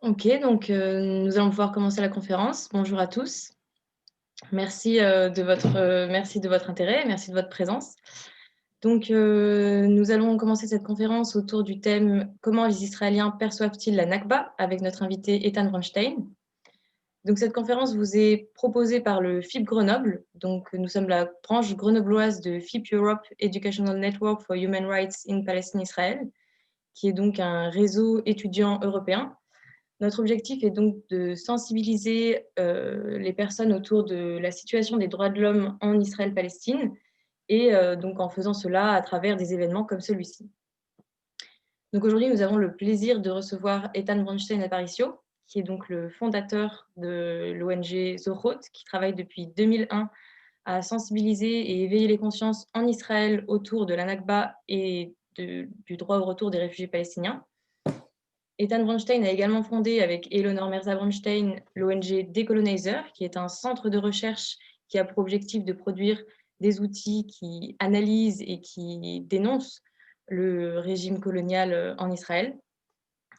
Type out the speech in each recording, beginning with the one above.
Ok, donc nous allons pouvoir commencer la conférence. Bonjour à tous. Merci merci de votre intérêt, merci de votre présence. Donc, nous allons commencer cette conférence autour du thème Comment les Israéliens perçoivent-ils la Nakba avec notre invité Ethan Bronstein. Donc, cette conférence vous est proposée par le FIP Grenoble. Donc, nous sommes la branche grenobloise de FIP Europe Educational Network for Human Rights in Palestine Israël, qui est donc un réseau étudiant européen. Notre objectif est donc de sensibiliser les personnes autour de la situation des droits de l'homme en Israël-Palestine et donc en faisant cela à travers des événements comme celui-ci. Donc aujourd'hui, nous avons le plaisir de recevoir Ethan Bronstein Aparicio, qui est donc le fondateur de l'ONG Zohot, qui travaille depuis 2001 à sensibiliser et éveiller les consciences en Israël autour de la Nakba et du droit au retour des réfugiés palestiniens. Ethan Bronstein a également fondé avec Eleonore Merza-Bronstein l'ONG Decolonizer, qui est un centre de recherche qui a pour objectif de produire des outils qui analysent et qui dénoncent le régime colonial en Israël.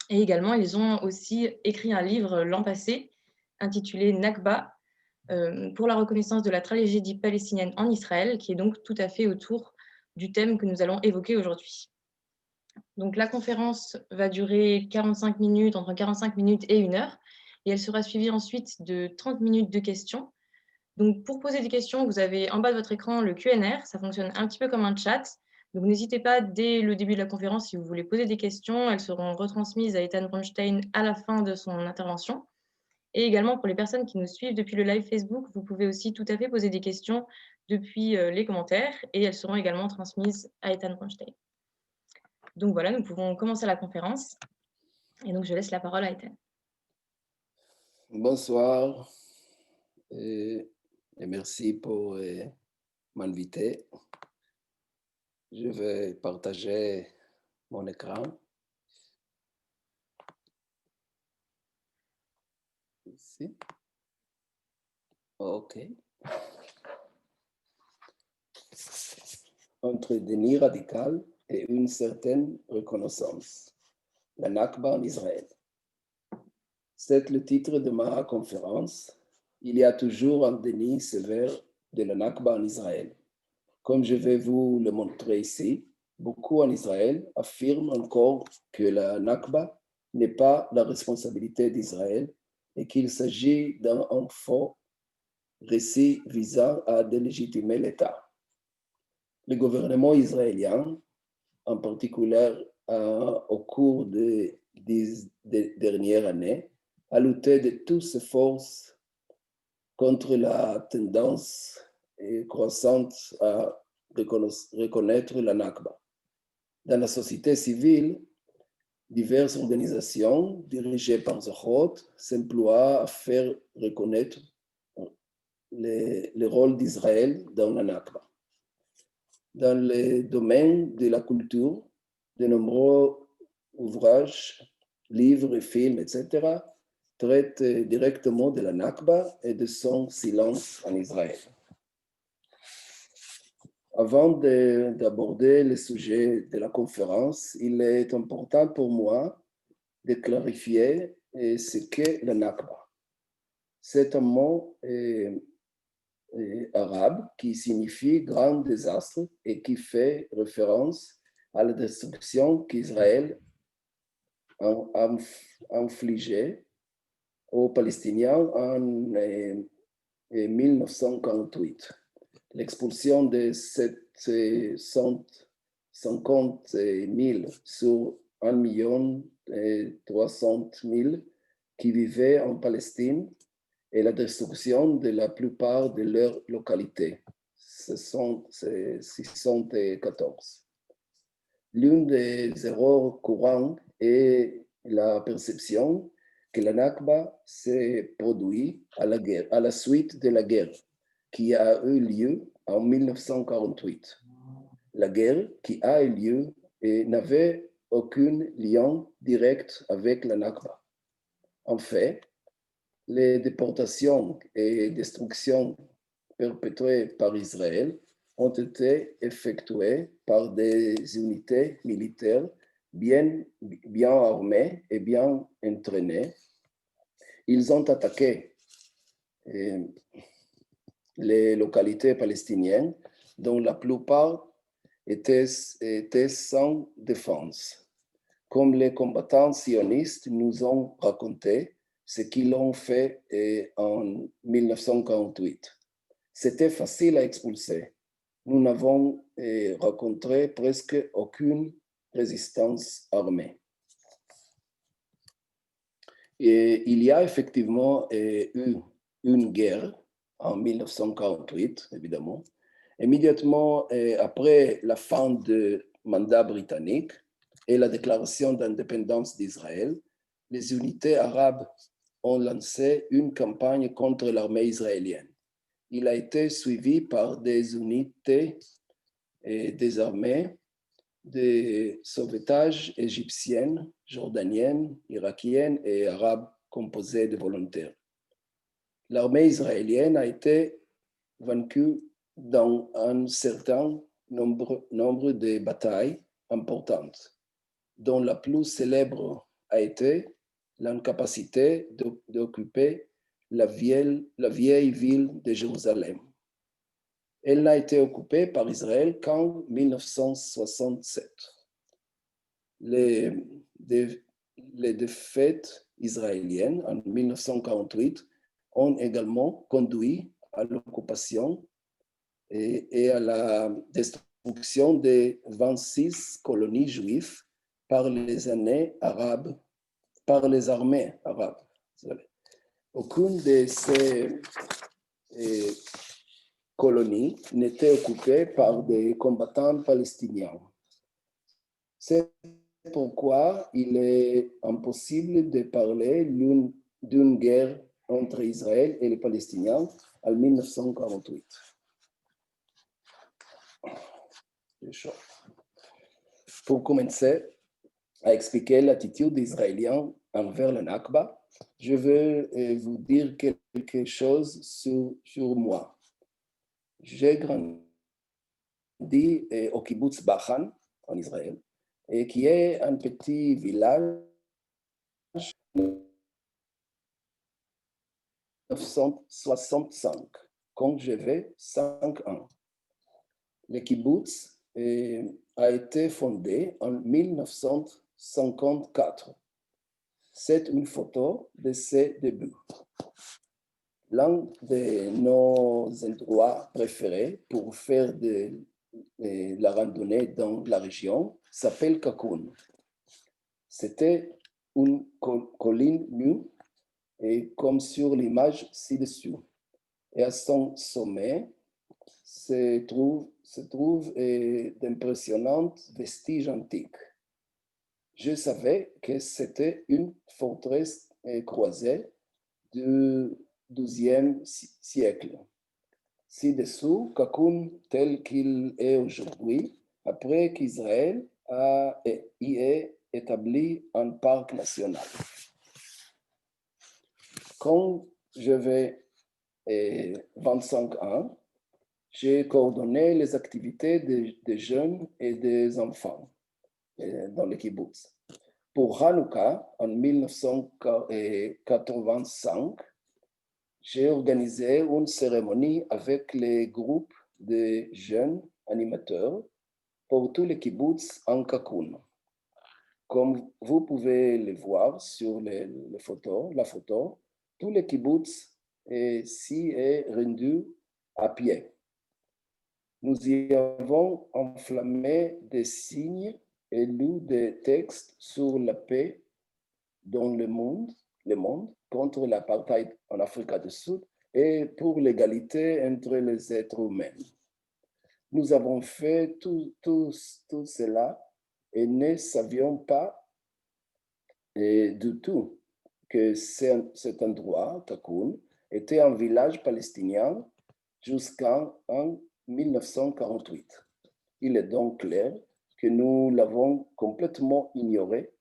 Et également, ils ont aussi écrit un livre l'an passé intitulé Nakba pour la reconnaissance de la tragédie palestinienne en Israël, qui est donc tout à fait autour du thème que nous allons évoquer aujourd'hui. Donc la conférence va durer 45 minutes, entre 45 minutes et 1 heure, et elle sera suivie ensuite de 30 minutes de questions. Donc pour poser des questions, vous avez en bas de votre écran le Q&R, ça fonctionne un petit peu comme un chat. Donc n'hésitez pas dès le début de la conférence si vous voulez poser des questions, elles seront retransmises à Ethan Bronstein à la fin de son intervention. Et également pour les personnes qui nous suivent depuis le live Facebook, vous pouvez aussi tout à fait poser des questions depuis les commentaires et elles seront également transmises à Ethan Bronstein. Donc voilà, nous pouvons commencer la conférence. Et donc, je laisse la parole à Ethan. Bonsoir et merci pour m'inviter. Je vais partager mon écran. Ici. OK. Entre déni radical et une certaine reconnaissance. La Nakba en Israël. C'est le titre de ma conférence. Il y a toujours un déni sévère de la Nakba en Israël. Comme je vais vous le montrer ici, beaucoup en Israël affirment encore que la Nakba n'est pas la responsabilité d'Israël et qu'il s'agit d'un faux récit visant à délégitimer l'État. Le gouvernement israélien, en particulier au cours des dernières années, a lutté de toutes ses forces contre la tendance croissante à reconnaître la Nakba. Dans la société civile, diverses organisations dirigées par Zohot s'emploient à faire reconnaître le rôle d'Israël dans la Nakba. Dans le domaine de la culture, de nombreux ouvrages, livres, films, etc., traitent directement de la Nakba et de son silence en Israël. Avant d'aborder le sujet de la conférence, il est important pour moi de clarifier ce qu'est la Nakba. C'est un mot arabe qui signifie grand désastre et qui fait référence à la destruction qu'Israël a infligée aux Palestiniens en 1948. L'expulsion de 750 000 sur 1 300 000 qui vivaient en Palestine et la destruction de la plupart de leurs localités. Ce sont 614. L'une des erreurs courantes est la perception que la Nakba s'est produite à la suite de la guerre qui a eu lieu en 1948. La guerre qui a eu lieu n'avait aucun lien direct avec la Nakba. En fait, les déportations et destructions perpétrées par Israël ont été effectuées par des unités militaires bien armés et bien entraînés. Ils ont attaqué les localités palestiniennes dont la plupart étaient sans défense. Comme les combattants sionistes nous ont raconté ce qu'ils ont fait en 1948. C'était facile à expulser. Nous n'avons rencontré presque aucune résistance armée. Et il y a effectivement eu une guerre en 1948, évidemment. Immédiatement après la fin du mandat britannique et la déclaration d'indépendance d'Israël, les unités arabes ont lancé une campagne contre l'armée israélienne. Il a été suivi par des unités des armées de sauvetage égyptiennes, jordaniennes, irakiennes et arabes composées de volontaires. L'armée israélienne a été vaincue dans un certain nombre de batailles importantes, dont la plus célèbre a été l'incapacité d'occuper la vieille ville de Jérusalem. Elle n'a été occupée par Israël qu'en 1967. Les défaites israéliennes en 1948 ont également conduit à l'occupation et à la destruction des 26 colonies juives par les armées arabes. Aucune de ces colonies n'était occupée par des combattants palestiniens. C'est pourquoi il est impossible de parler d'une guerre entre Israël et les Palestiniens en 1948. Pour commencer à expliquer l'attitude des Israéliens envers le Nakba, je veux vous dire quelque chose sur moi. J'ai grandi au kibbutz Bachan, en Israël, et qui est un petit village 1965, quand j'avais 5 ans. Le kibbutz a été fondé en 1954. C'est une photo de ses débuts. L'un de nos endroits préférés pour faire de la randonnée dans la région s'appelle Kakun. C'était une colline nue, et comme sur l'image ci-dessus. Et à son sommet se trouvent d'impressionnants vestiges antiques. Je savais que c'était une forteresse croisée du XIIe siècle. Ci-dessous, Kakun tel qu'il est aujourd'hui, après qu'Israël y ait établi un parc national. Quand j'avais 25 ans, j'ai coordonné les activités des jeunes et des enfants dans le kibbutz. Pour Hanouka, en 1985, j'ai organisé une cérémonie avec les groupes de jeunes animateurs pour tous les kibbutz en Kakun. Comme vous pouvez le voir sur la photo, tous les kibbutz s'y est rendu à pied. Nous y avons enflammé des signes et lu des textes sur la paix dans le monde contre l'apartheid en Afrique du Sud et pour l'égalité entre les êtres humains. Nous avons fait tout cela et ne savions pas du tout que cet endroit, Kakun, était un village palestinien jusqu'en 1948. Il est donc clair que nous l'avons complètement ignoré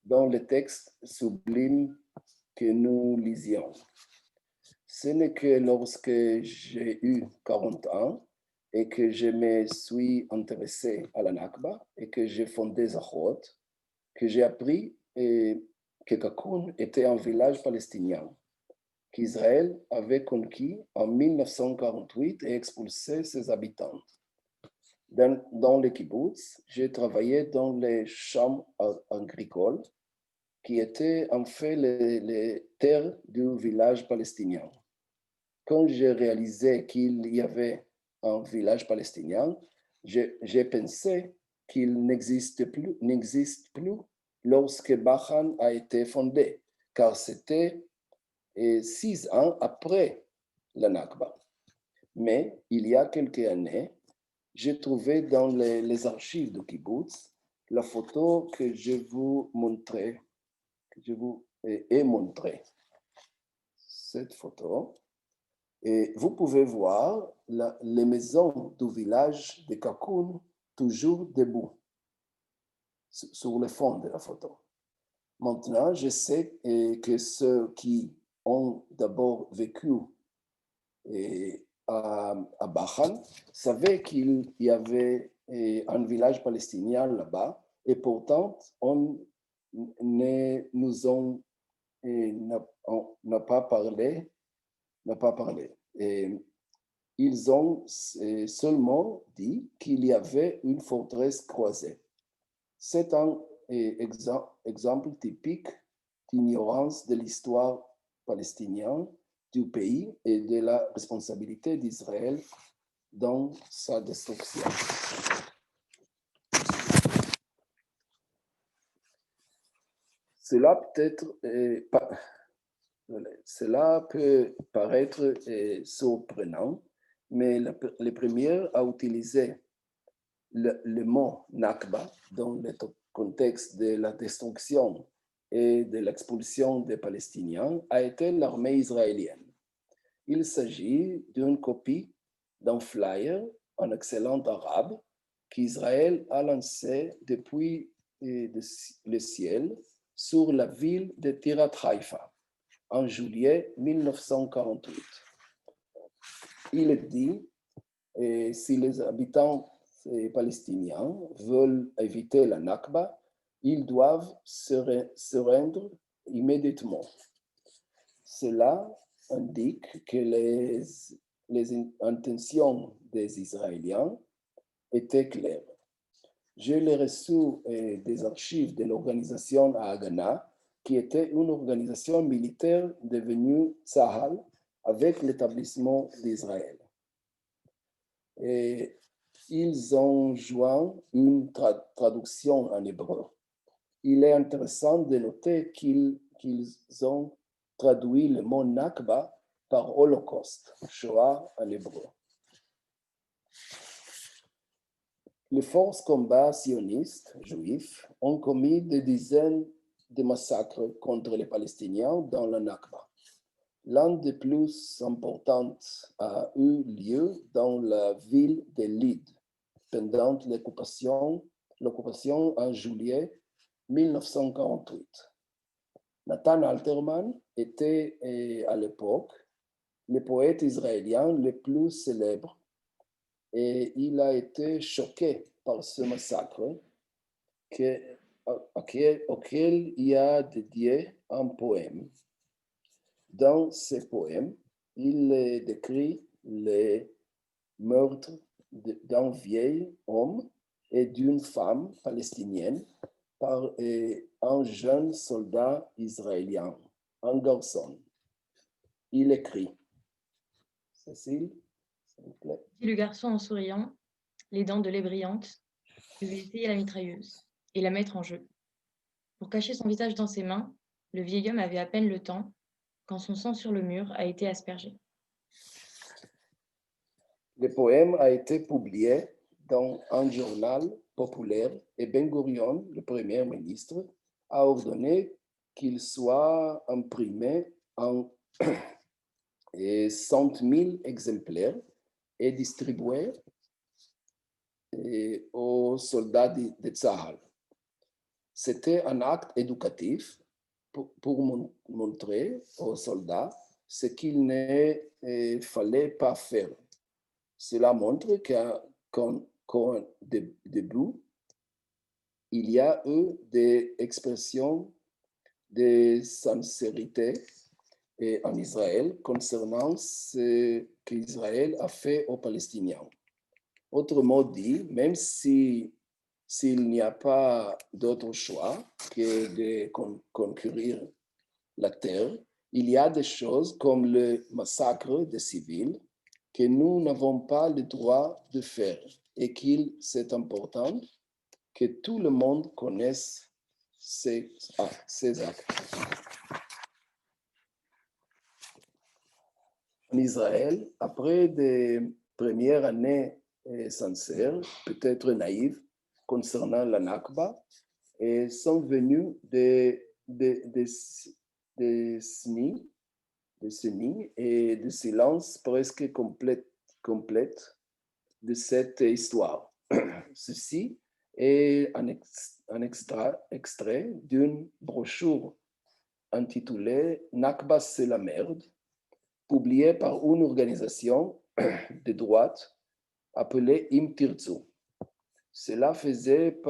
dans les textes sublimes que nous lisions. Ce n'est que lorsque j'ai eu 40 ans et que je me suis intéressé à la Nakba et que j'ai fondé Zahot que j'ai appris que Kakoun était un village palestinien qu'Israël avait conquis en 1948 et expulsé ses habitants. Dans le kibbutz, j'ai travaillé dans les champs agricoles qui étaient en fait les terres du village palestinien. Quand j'ai réalisé qu'il y avait un village palestinien, j'ai pensé qu'il n'existe plus lorsque Bachan a été fondé, car c'était 6 ans après la Nakba. Mais il y a quelques années, j'ai trouvé dans les archives du kibbutz la photo que je vous montrais, que je vous ai montrée. Cette photo. Et vous pouvez voir les maisons du village de Kakoun toujours debout sur le fond de la photo. Maintenant, je sais que ceux qui ont d'abord vécu à Bachan savaient qu'il y avait un village palestinien là-bas et pourtant on ne nous n'a pas parlé. Et ils ont seulement dit qu'il y avait une forteresse croisée. C'est un exemple typique d'ignorance de l'histoire palestinienne du pays et de la responsabilité d'Israël dans sa destruction. Cela peut paraître surprenant, mais les premières à utiliser le mot Nakba dans le contexte de la destruction et de l'expulsion des Palestiniens a été l'armée israélienne. Il s'agit d'une copie d'un flyer en excellent arabe qu'Israël a lancé depuis le ciel sur la ville de Tirat Haïfa en juillet 1948. Il dit si les habitants palestiniens veulent éviter la Nakba, ils doivent se rendre immédiatement. Cela indique que les intentions des Israéliens étaient claires. Je l'ai reçu des archives de l'organisation à Haganah, qui était une organisation militaire devenue Tzahal avec l'établissement d'Israël. Et ils ont joint une traduction en hébreu. Il est intéressant de noter qu'ils ont traduit le mot Nakba par Holocauste, Shoah en hébreu. Les forces combat sionistes juifs ont commis des dizaines de massacres contre les Palestiniens dans la Nakba. L'un des plus importants a eu lieu dans la ville de Lyd pendant l'occupation en juillet 1948. Nathan Alterman était à l'époque le poète israélien le plus célèbre et il a été choqué par ce massacre auquel il a dédié un poème. Dans ce poème, il décrit le meurtre d'un vieil homme et d'une femme palestinienne par un jeune soldat israélien, un garçon. Il écrit, Cécile, s'il vous plaît. Dit le garçon en souriant, les dents de lait brillantes, je vais essayer la mitrailleuse et la mettre en jeu. Pour cacher son visage dans ses mains, le vieil homme avait à peine le temps quand son sang sur le mur a été aspergé. Le poème a été publié dans un journal populaire et Ben Gurion, le Premier ministre, a ordonné qu'il soit imprimé en 100 000 exemplaires et distribué aux soldats de Tzahal. C'était un acte éducatif pour montrer aux soldats ce qu'il ne fallait pas faire. Cela montre qu'au début, il y a eu des expressions de sincérité en Israël concernant ce qu'Israël a fait aux Palestiniens. Autrement dit, même s'il n'y a pas d'autre choix que de conquérir la terre, il y a des choses comme le massacre des civils que nous n'avons pas le droit de faire et qu'il c'est important que tout le monde connaisse ces actes. En Israël, après des premières années sincères, peut-être naïves, concernant la Nakba, sont venus des décennies et de silence presque complète de cette histoire. Ceci est un extrait d'une brochure intitulée Nakba, c'est la merde, publiée par une organisation de droite appelée Im Tirtzu. Cela faisait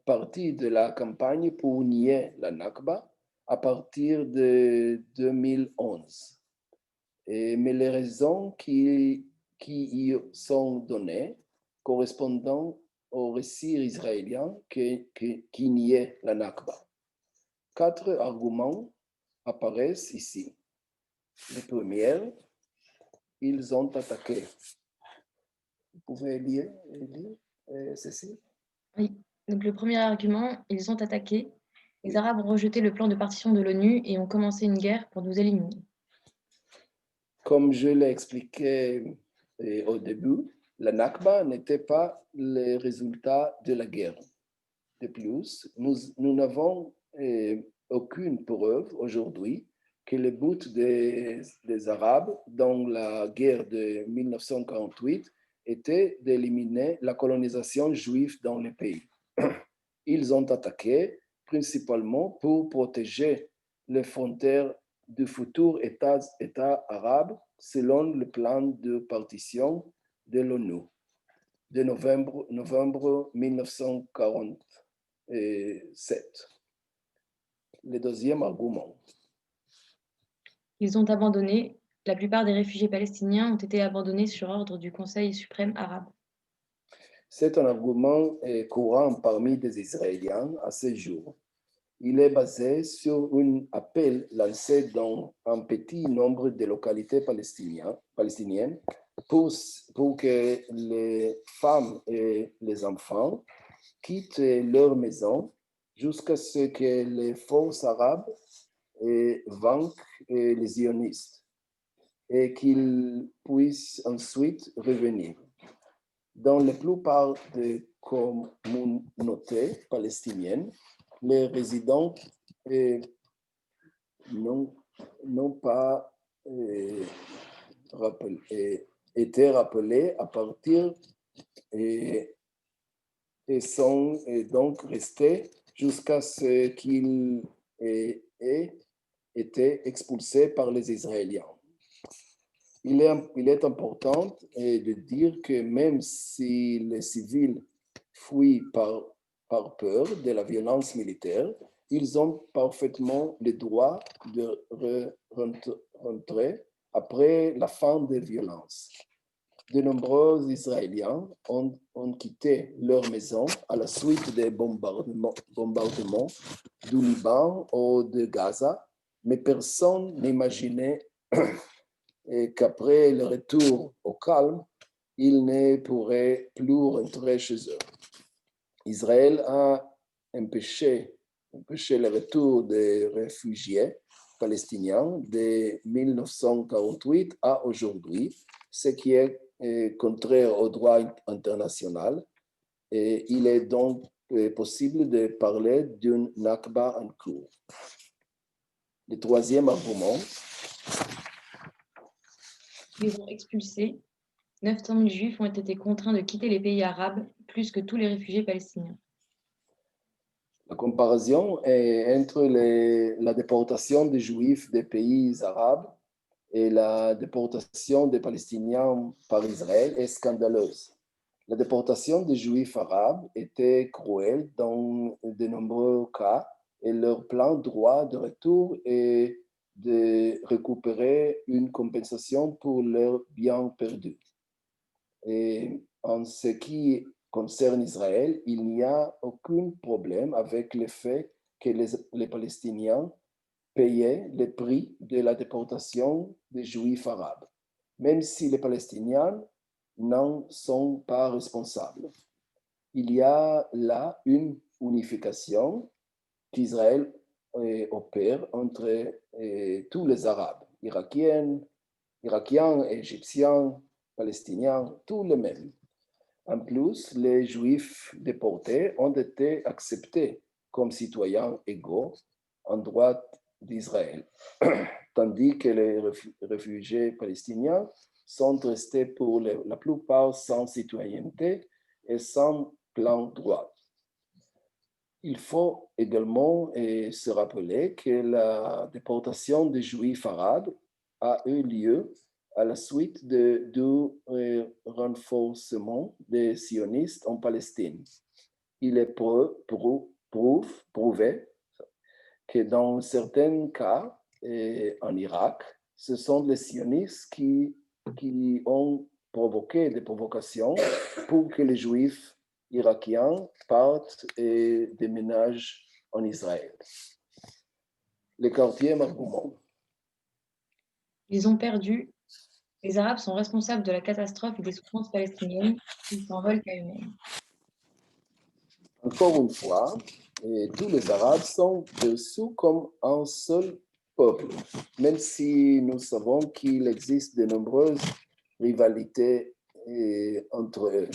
partie de la campagne pour nier la Nakba à partir de 2011. Mais les raisons qui y sont données correspondent au récit israélien qui niait la Nakba. 4 arguments apparaissent ici. Le premier, ils ont attaqué. Vous pouvez lire ceci? Oui. Donc, le premier argument, ils ont attaqué. Les Arabes ont rejeté le plan de partition de l'ONU et ont commencé une guerre pour nous éliminer. Comme je l'ai expliqué au début, la Nakba n'était pas le résultat de la guerre. De plus, nous n'avons aucune preuve aujourd'hui que le but des Arabes dans la guerre de 1948 était d'éliminer la colonisation juive dans le pays. Ils ont attaqué principalement pour protéger les frontières du futur État arabe selon le plan de partition de l'ONU de novembre 1947. Le deuxième argument. Ils ont abandonné. La plupart des réfugiés palestiniens ont été abandonnés sur ordre du Conseil suprême arabe. C'est un argument courant parmi les Israéliens à ce jour. Il est basé sur un appel lancé dans un petit nombre de localités palestiniennes pour que les femmes et les enfants quittent leur maison jusqu'à ce que les forces arabes vainquent les sionistes et qu'ils puissent ensuite revenir. Dans la plupart des communautés palestiniennes, les résidents n'ont pas été rappelés à partir et sont donc restés jusqu'à ce qu'ils aient été expulsés par les Israéliens. Il est important de dire que même si les civils fuient par peur de la violence militaire, ils ont parfaitement le droit de rentrer après la fin des violences. De nombreux Israéliens ont quitté leur maison à la suite des bombardements du Liban ou de Gaza, mais personne n'imaginait qu'après le retour au calme, ils ne pourraient plus rentrer chez eux. Israël a empêché le retour des réfugiés palestiniens de 1948 à aujourd'hui, ce qui est contraire au droit international. Et il est donc possible de parler d'une Nakba en cours. Le troisième argument. Ils ont expulsé. 900 000 Juifs ont été contraints de quitter les pays arabes, plus que tous les réfugiés palestiniens. La comparaison entre la déportation des Juifs des pays arabes et la déportation des Palestiniens par Israël est scandaleuse. La déportation des Juifs arabes était cruelle dans de nombreux cas et leur plein droit de retour est de récupérer une compensation pour leurs biens perdus. Et en ce qui concerne Israël, il n'y a aucun problème avec le fait que les Palestiniens payaient le prix de la déportation des Juifs arabes, même si les Palestiniens n'en sont pas responsables. Il y a là une unification qu'Israël opère entre tous les Arabes, Irakiens, Égyptiens, Palestiniens, tous les mêmes. En plus, les Juifs déportés ont été acceptés comme citoyens égaux en droit d'Israël, tandis que les réfugiés palestiniens sont restés pour la plupart sans citoyenneté et sans plein droit. Il faut également se rappeler que la déportation des Juifs arabes a eu lieu à la suite du renforcement des sionistes en Palestine. Il est prouvé que dans certains cas, en Irak, ce sont les sionistes qui ont provoqué des provocations pour que les Juifs irakiens partent et déménagent en Israël. Le quartier argument. Ils ont perdu. Les Arabes sont responsables de la catastrophe et des souffrances palestiniennes. Ils s'en veulent qu'à eux-mêmes. Encore une fois, tous les Arabes sont perçus comme un seul peuple, même si nous savons qu'il existe de nombreuses rivalités entre eux.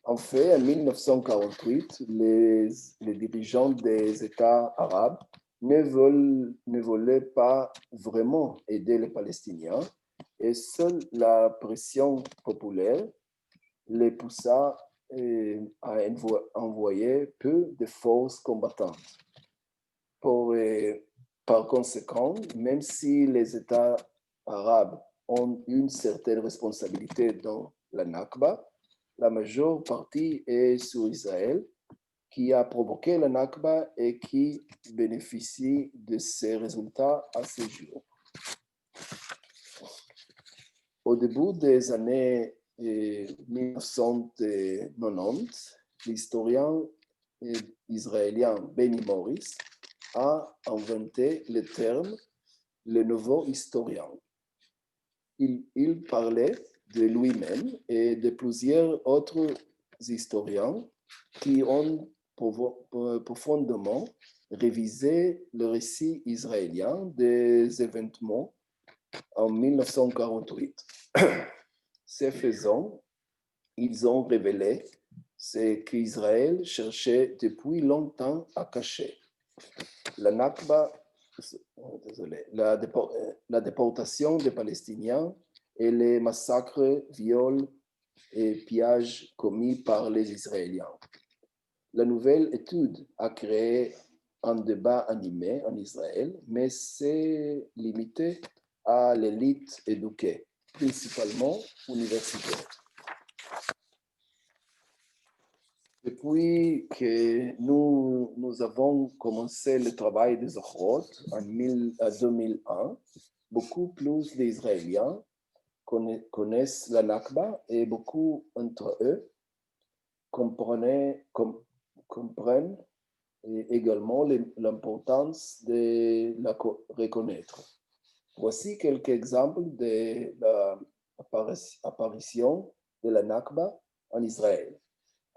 En fait, en 1948, les dirigeants des États arabes ne voulaient pas vraiment aider les Palestiniens et seule la pression populaire les poussa à envoyer peu de forces combattantes. Par conséquent, même si les États arabes ont une certaine responsabilité dans la Nakba, la majeure partie est sur Israël, qui a provoqué la Nakba et qui bénéficie de ses résultats à ce jour. Au début des années 1990, l'historien israélien Benny Morris a inventé le terme le nouveau historien. Il parlait de lui-même et de plusieurs autres historiens qui ont profondément révisé le récit israélien des événements en 1948. Ce faisant, ils ont révélé ce qu'Israël cherchait depuis longtemps à cacher. La Nakba, la déportation des Palestiniens et les massacres, viols et pillages commis par les Israéliens. La nouvelle étude a créé un débat animé en Israël, mais c'est limité à l'élite éduquée, principalement universitaire. Depuis que nous avons commencé le travail des Zochrot en 2001, beaucoup plus d'Israéliens connaissent la Nakba et beaucoup d'entre eux comprennent également l'importance de la reconnaître. Voici quelques exemples de l'apparition de la Nakba en Israël.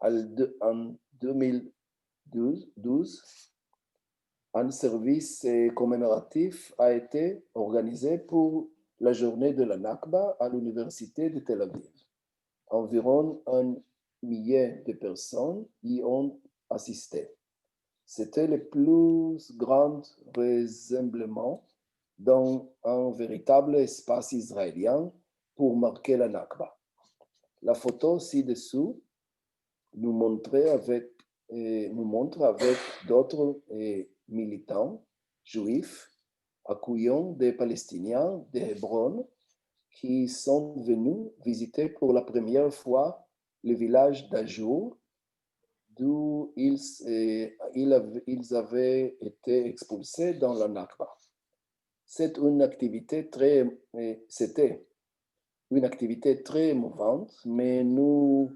En 2012, un service commémoratif a été organisé pour la journée de la Nakba à l'université de Tel Aviv. Environ 1 millier de personnes y ont assisté. C'était le plus grand rassemblement dans un véritable espace israélien pour marquer la Nakba. La photo ci-dessous nous montre avec d'autres militants juifs accueillant des Palestiniens de Hébron qui sont venus visiter pour la première fois le village d'Ajour, d'où ils avaient été expulsés dans la Nakba. C'était une activité très émouvante, mais nous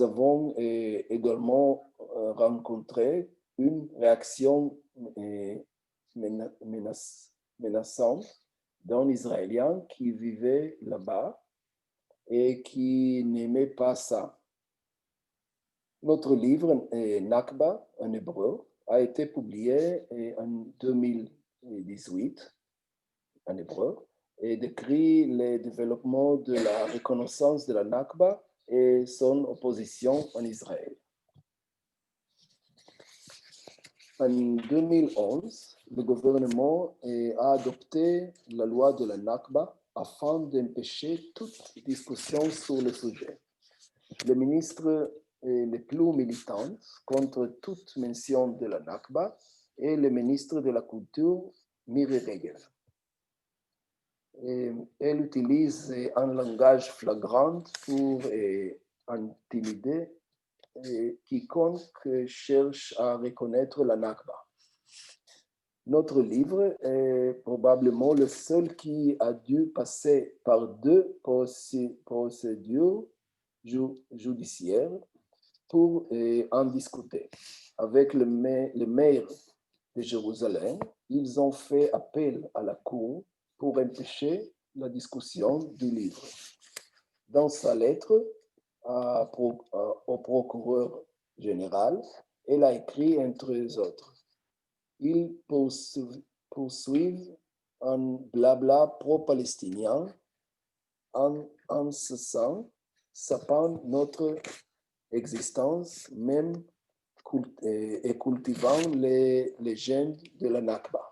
avons également rencontré une réaction menaçante d'un Israélien qui vivait là-bas et qui n'aimait pas ça. Notre livre, Nakba, en hébreu, a été publié en 2018 en hébreu et décrit le développement de la reconnaissance de la Nakba et son opposition en Israël. En 2011, le gouvernement a adopté la loi de la Nakba afin d'empêcher toute discussion sur le sujet. Le ministre le plus militant contre toute mention de la Nakba est le ministre de la Culture, Miri Regev. Elle utilise un langage flagrant pour intimider quiconque cherche à reconnaître la Nakba. Notre livre est probablement le seul qui a dû passer par 2 procédures judiciaires pour en discuter. Avec le maire de Jérusalem, ils ont fait appel à la Cour pour empêcher la discussion du livre. Dans sa lettre au procureur général, elle a écrit entre les autres: ils poursuivent un blabla pro-palestinien en ce sens, sapant notre existence même et cultivant les légendes de la Nakba.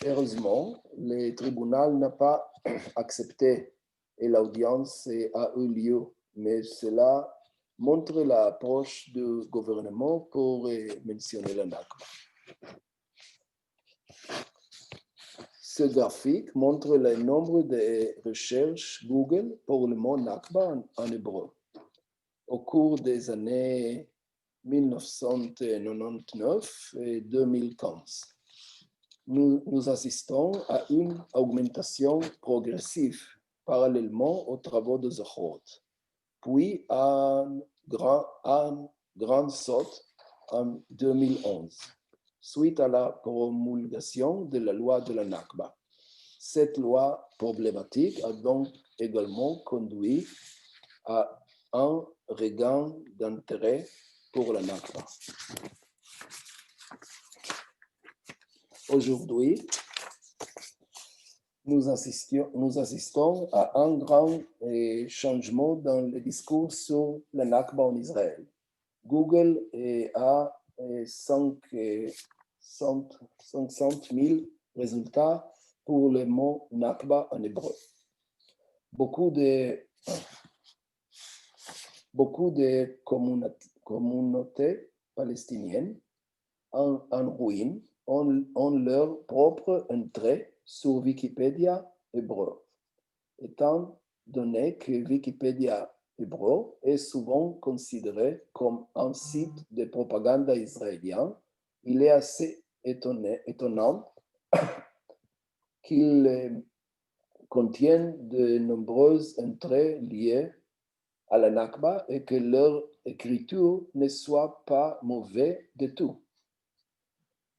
Heureusement, le tribunal n'a pas accepté et l'audience a eu lieu, mais cela montre l'approche du gouvernement pour mentionner la Nakba. Ce graphique montre le nombre de recherches Google pour le mot Nakba en hébreu. Au cours des années 1999 et 2015, nous assistons à une augmentation progressive parallèlement aux travaux de Zachor, puis à un grand saut en 2011, suite à la promulgation de la loi de la Nakba. Cette loi problématique a donc également conduit à un regain d'intérêt pour la Nakba. Aujourd'hui, nous assistons à un grand changement dans le discours sur la Nakba en Israël. Google a 500 000 résultats pour le mot Nakba en hébreu. Beaucoup de communautés palestiniennes en ruine ont leur propre entrée sur Wikipédia hébreu, étant donné que Wikipédia hébreu est souvent considéré comme un site de propagande israélien. Il est assez étonnant qu'il contienne de nombreuses entrées liées à la Nakba et que leur écriture ne soit pas mauvaise du tout.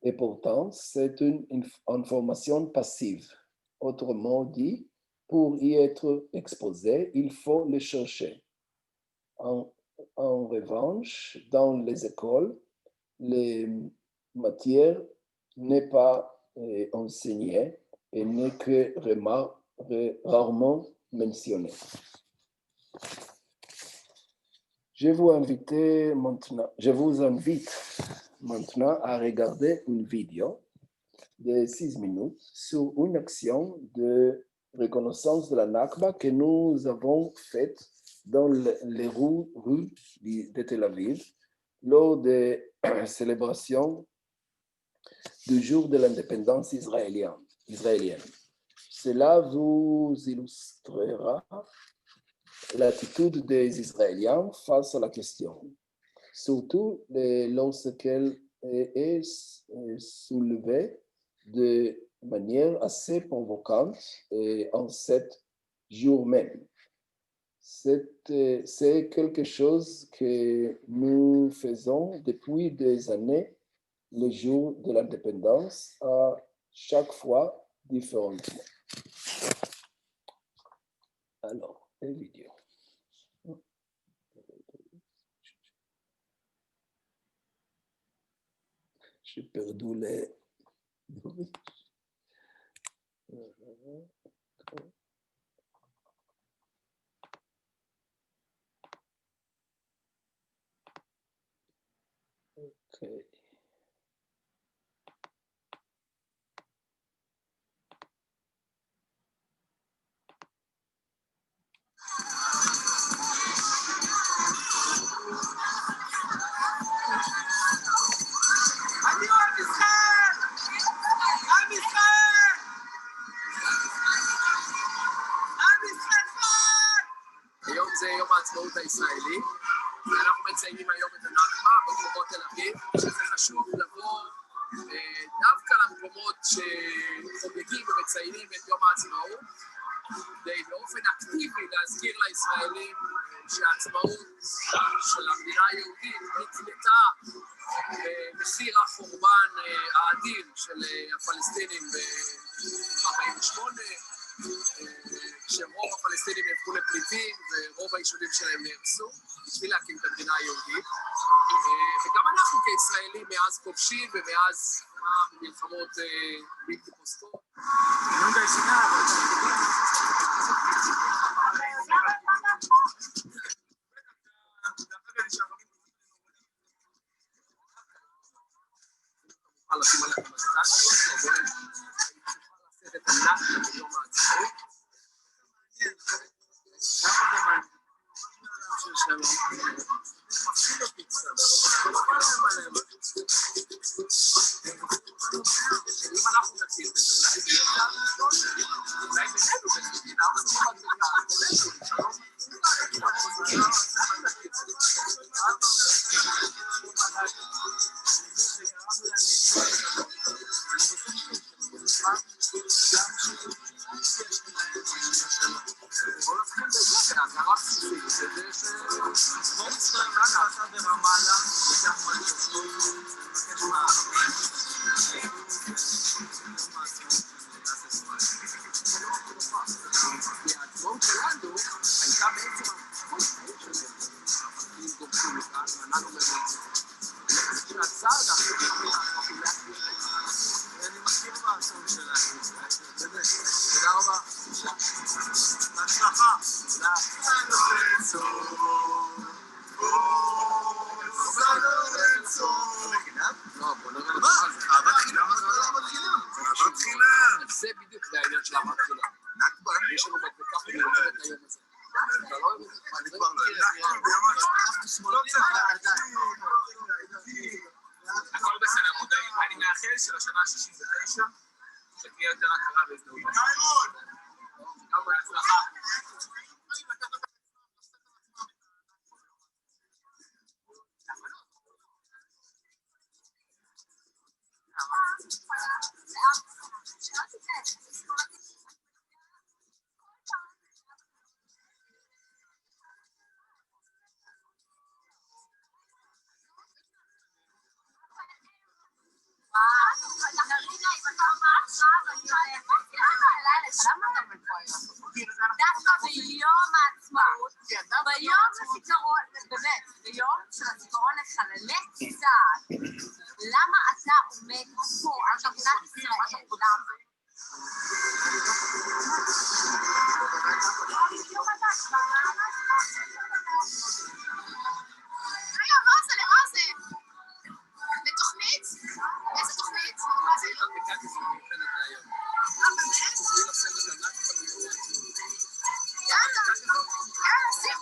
Et pourtant, c'est une information passive. Autrement dit, pour y être exposé, il faut le chercher. En revanche, dans les écoles, les matières n'est pas enseignées et n'est que rarement mentionnée. Je vous invite maintenant à regarder une vidéo de 6 minutes sur une action de reconnaissance de la Nakba que nous avons faite dans les rues de Tel Aviv lors des célébrations du jour de l'indépendance israélienne. Cela vous illustrera l'attitude des Israéliens face à la question, surtout lorsqu'elle est soulevée de manière assez provocante en 7 jours même. C'est quelque chose que nous faisons depuis des années, le jour de l'indépendance, à chaque fois différemment. Alors, une vidéo. J'ai perdu les... Okay. היום זה יום העצמאות הישראלי, ואנחנו מציינים היום את הנכבה ברחובות תל אביב, שזה חשוב לבוא דווקא למקומות שחוגגים ומציינים את יום העצמאות, כדי באופן אקטיבי להזכיר לישראלים שהעצמאות של המדינה היהודית נקנתה במחיר החורבן האדיר של הפלסטינים ב-48', כשרוב הפלסטינים הפכו לפליטים ורוב היישובים שלהם נהרסו בשביל להקים את המדינה היהודית. וגם אנחנו כישראלים מאז כובשים ומאז מלחמות בלתי פוסקות. לשים עליך מסכה כזאת, ועוברת לשאת את הנכבה ביום העצמאות. אם אנחנו נכיר בזה, אולי זה יהיה אולי בינינו, במדינה, זה בדיוק העניין של אהבת חינם. נכבה, יש לנו מדבקה מיוחדת היום הזה. אתה לא אוהב את זה? אני כבר לא הכל בסדר מודעים. אני מאחל של השנה ה-69 שתהיה יותר הכרה והזדהות. גם בהצלחה. דווקא ביום העצמאות, ביום הזיכרון, באמת, ביום של הזיכרון לחללי צה"ל, למה אתה עומד פה על מדינת ישראל? רגע, מה זה? לתוכנית? איזה תוכנית? מה זה? יאללה, שים.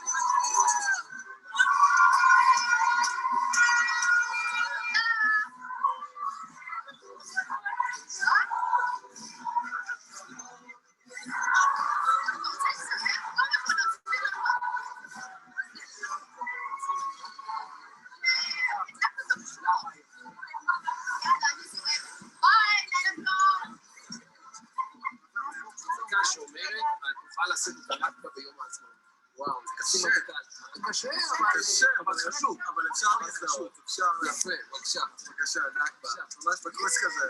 אתה רוצה לספר? לעשות את הנכבה ביום העצמאות. וואו, זה קשה. קשה, אבל חשוב. אבל אפשר להזדהות, אפשר... יפה, בבקשה. בבקשה, נכבה. ממש בטוס כזה.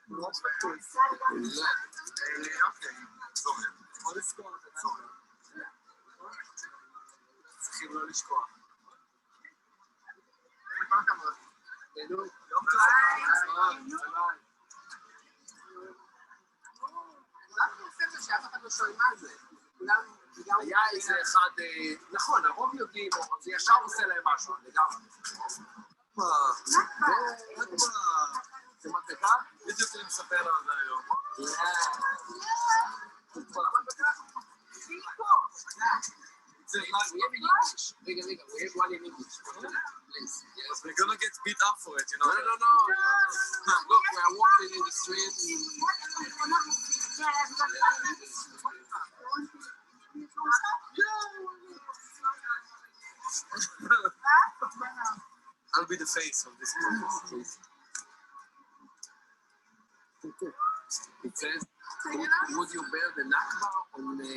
ממש בטוס. אוקיי, צורך. בוא נזכור את הצורך. צריכים לא לשכוח. יום טוב. למה הוא עושה את זה שאף אחד לא שואל מה זה? היה איזה אחד, נכון, הרוב יודעים, זה ישר עושה להם משהו, לגמרי. זה מדבקה? בדיוק אני מספר על זה היום. רגע, we have one in English. Please. Yes, we're gonna get beat up for it, you know. No. Look, we are walking in the street. I'll be the face of this protest, please. It says, would you bear the Nakba on the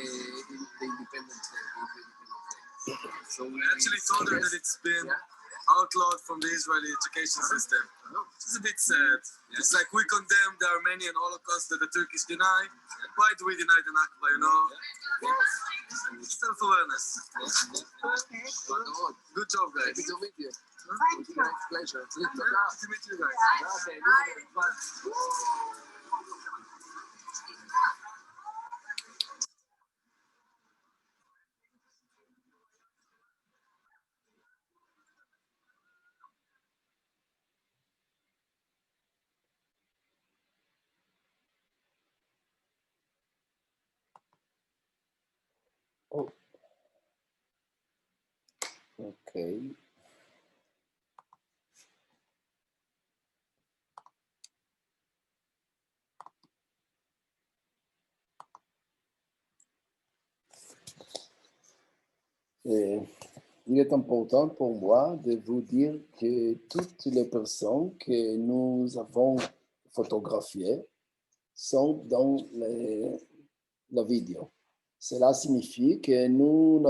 Independence Day? So we actually told her that it's been outlawed from the Israeli education system. Which is a bit sad. It's like we condemn the Armenian Holocaust that the Turkish deny. Why do we deny the Nakba, you know? Self-awareness. Good job, guys. Good to meet you. Thank you. Pleasure. Nice to meet you guys. Oh. Okay. Il est important pour moi de vous dire que toutes les personnes que nous avons photographiées sont dans la vidéo. Cela signifie que nous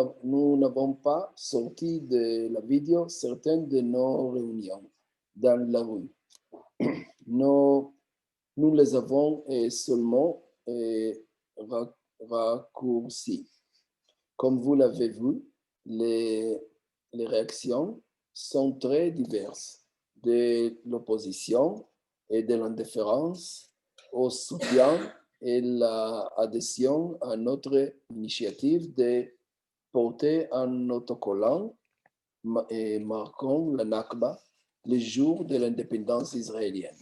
n'avons pas sorti de la vidéo certaines de nos réunions dans la rue. Nous les avons seulement raccourcis. Comme vous l'avez vu, les réactions sont très diverses, de l'opposition et de l'indifférence au soutien et l'adhésion à notre initiative de porter un autocollant marquant la Nakba le jour de l'indépendance israélienne.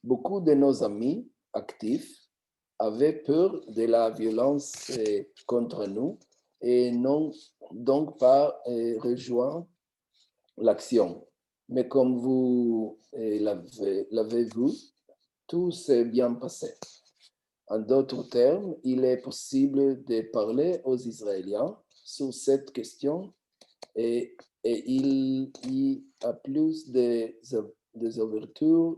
Beaucoup de nos amis actifs avaient peur de la violence contre nous et n'ont donc pas rejoint l'action. Mais comme vous l'avez vu, tout s'est bien passé. En d'autres termes, il est possible de parler aux Israéliens sur cette question et il y a plus des ouvertures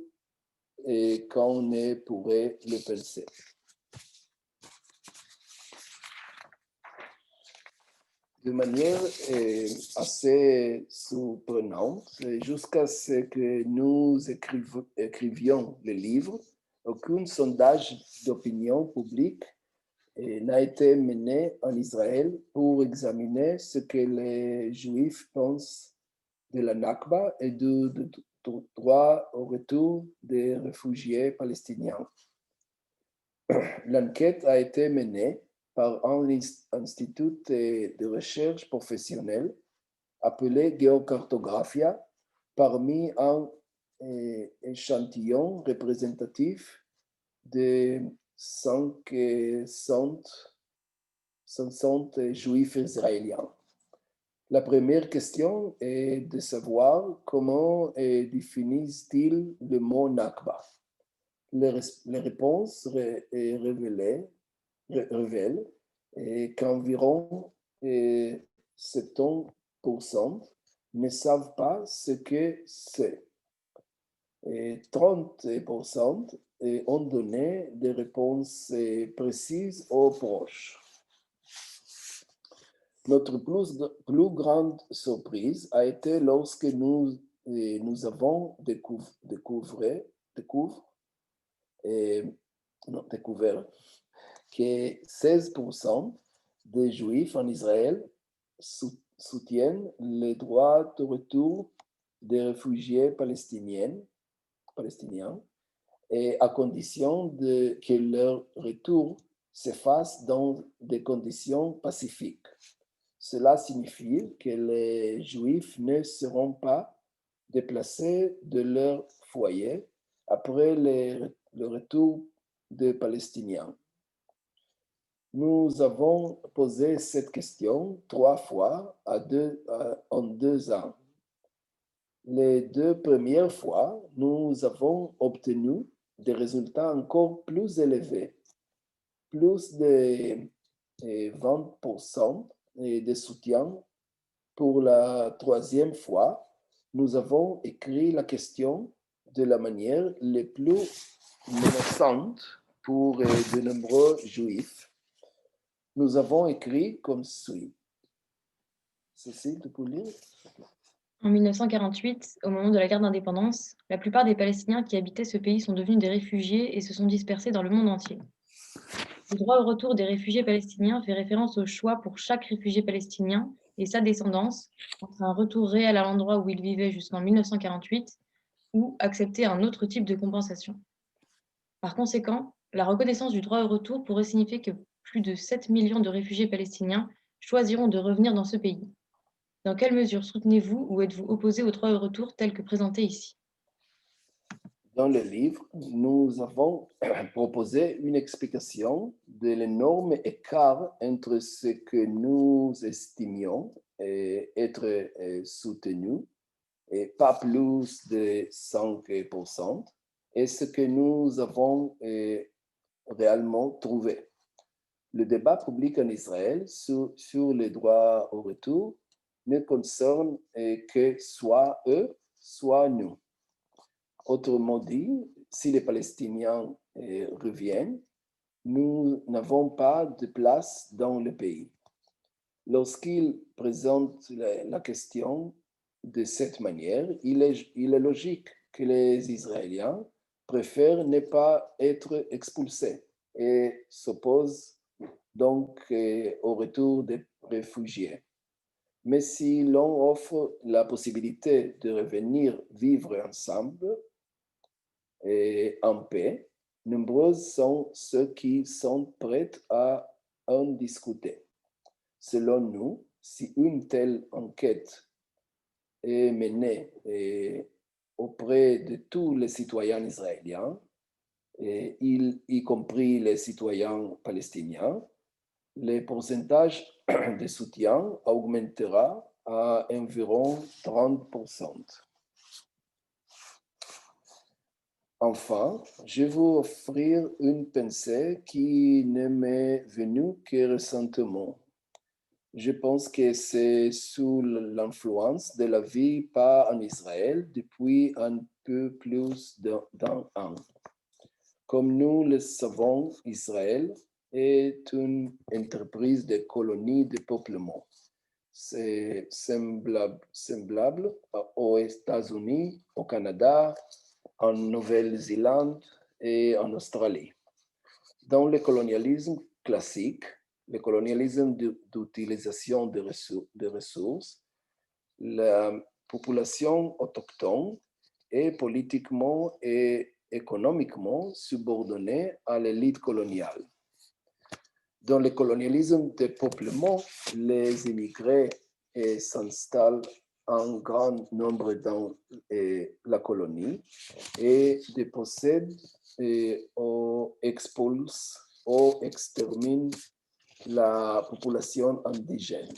qu'on ne pourrait le penser. De manière assez surprenante, jusqu'à ce que nous écrivions le livre, aucun sondage d'opinion publique n'a été mené en Israël pour examiner ce que les Juifs pensent de la Nakba et du droit au retour des réfugiés palestiniens. L'enquête a été menée par un institut de recherche professionnelle appelé Géocartographia parmi un échantillon représentatif de 560 juifs israéliens. La première question est de savoir comment définissent-ils le mot Nakba. Les réponses révèlent qu'environ 70% ne savent pas ce que c'est. Et 30% ont donné des réponses précises aux proches. Notre plus grande surprise a été lorsque nous avons découvert que 16% des Juifs en Israël soutiennent le droit de retour des réfugiés palestiniens, et à condition que leur retour se fasse dans des conditions pacifiques. Cela signifie que les Juifs ne seront pas déplacés de leur foyer après le retour des Palestiniens. Nous avons posé cette question 3 fois en 2 ans. Les 2 premières fois, nous avons obtenu des résultats encore plus élevés, plus de 20% de soutien. Pour la 3e fois, nous avons écrit la question de la manière la plus menaçante pour de nombreux Juifs. Nous avons écrit comme suit. Cécile, tu peux lire? En 1948, au moment de la guerre d'indépendance, la plupart des Palestiniens qui habitaient ce pays sont devenus des réfugiés et se sont dispersés dans le monde entier. Le droit au retour des réfugiés palestiniens fait référence au choix pour chaque réfugié palestinien et sa descendance entre un retour réel à l'endroit où il vivait jusqu'en 1948 ou accepter un autre type de compensation. Par conséquent, la reconnaissance du droit au retour pourrait signifier que plus de 7 millions de réfugiés palestiniens choisiront de revenir dans ce pays. Dans quelle mesure soutenez-vous ou êtes-vous opposé au droit au retour tel que présenté ici? Dans le livre, nous avons proposé une explication de l'énorme écart entre ce que nous estimions être soutenu, et pas plus de 5%, et ce que nous avons réellement trouvé. Le débat public en Israël sur le droit au retour ne concerne que soit eux, soit nous. Autrement dit, si les Palestiniens reviennent, nous n'avons pas de place dans le pays. Lorsqu'ils présentent la question de cette manière, il est logique que les Israéliens préfèrent ne pas être expulsés et s'opposent donc au retour des réfugiés. Mais si l'on offre la possibilité de revenir vivre ensemble et en paix, nombreux sont ceux qui sont prêts à en discuter. Selon nous, si une telle enquête est menée auprès de tous les citoyens israéliens, y compris les citoyens palestiniens, le pourcentage de soutien augmentera à environ 30%. Enfin, je vais vous offrir une pensée qui ne m'est venue que récemment. Je pense que c'est sous l'influence de la vie pas en Israël depuis un peu plus d'un an. Comme nous le savons, Israël est une entreprise de colonie de peuplement. C'est semblable aux États-Unis, au Canada, en Nouvelle-Zélande et en Australie. Dans le colonialisme classique, le colonialisme d'utilisation de ressources, la population autochtone est politiquement et économiquement subordonnée à l'élite coloniale. Dans le colonialisme de peuplement, les immigrés s'installent en grand nombre dans la colonie et dépossèdent ou expulsent ou exterminent la population indigène.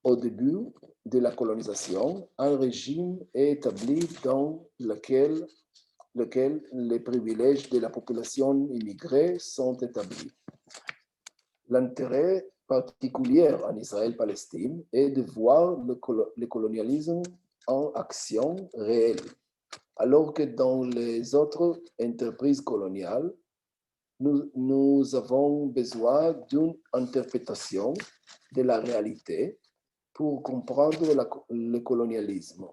Au début de la colonisation, un régime est établi dans lequel les privilèges de la population immigrée sont établis. L'intérêt particulier en Israël-Palestine est de voir le colonialisme en action réelle. alors que dans les autres entreprises coloniales, nous avons besoin d'une interprétation de la réalité pour comprendre le colonialisme.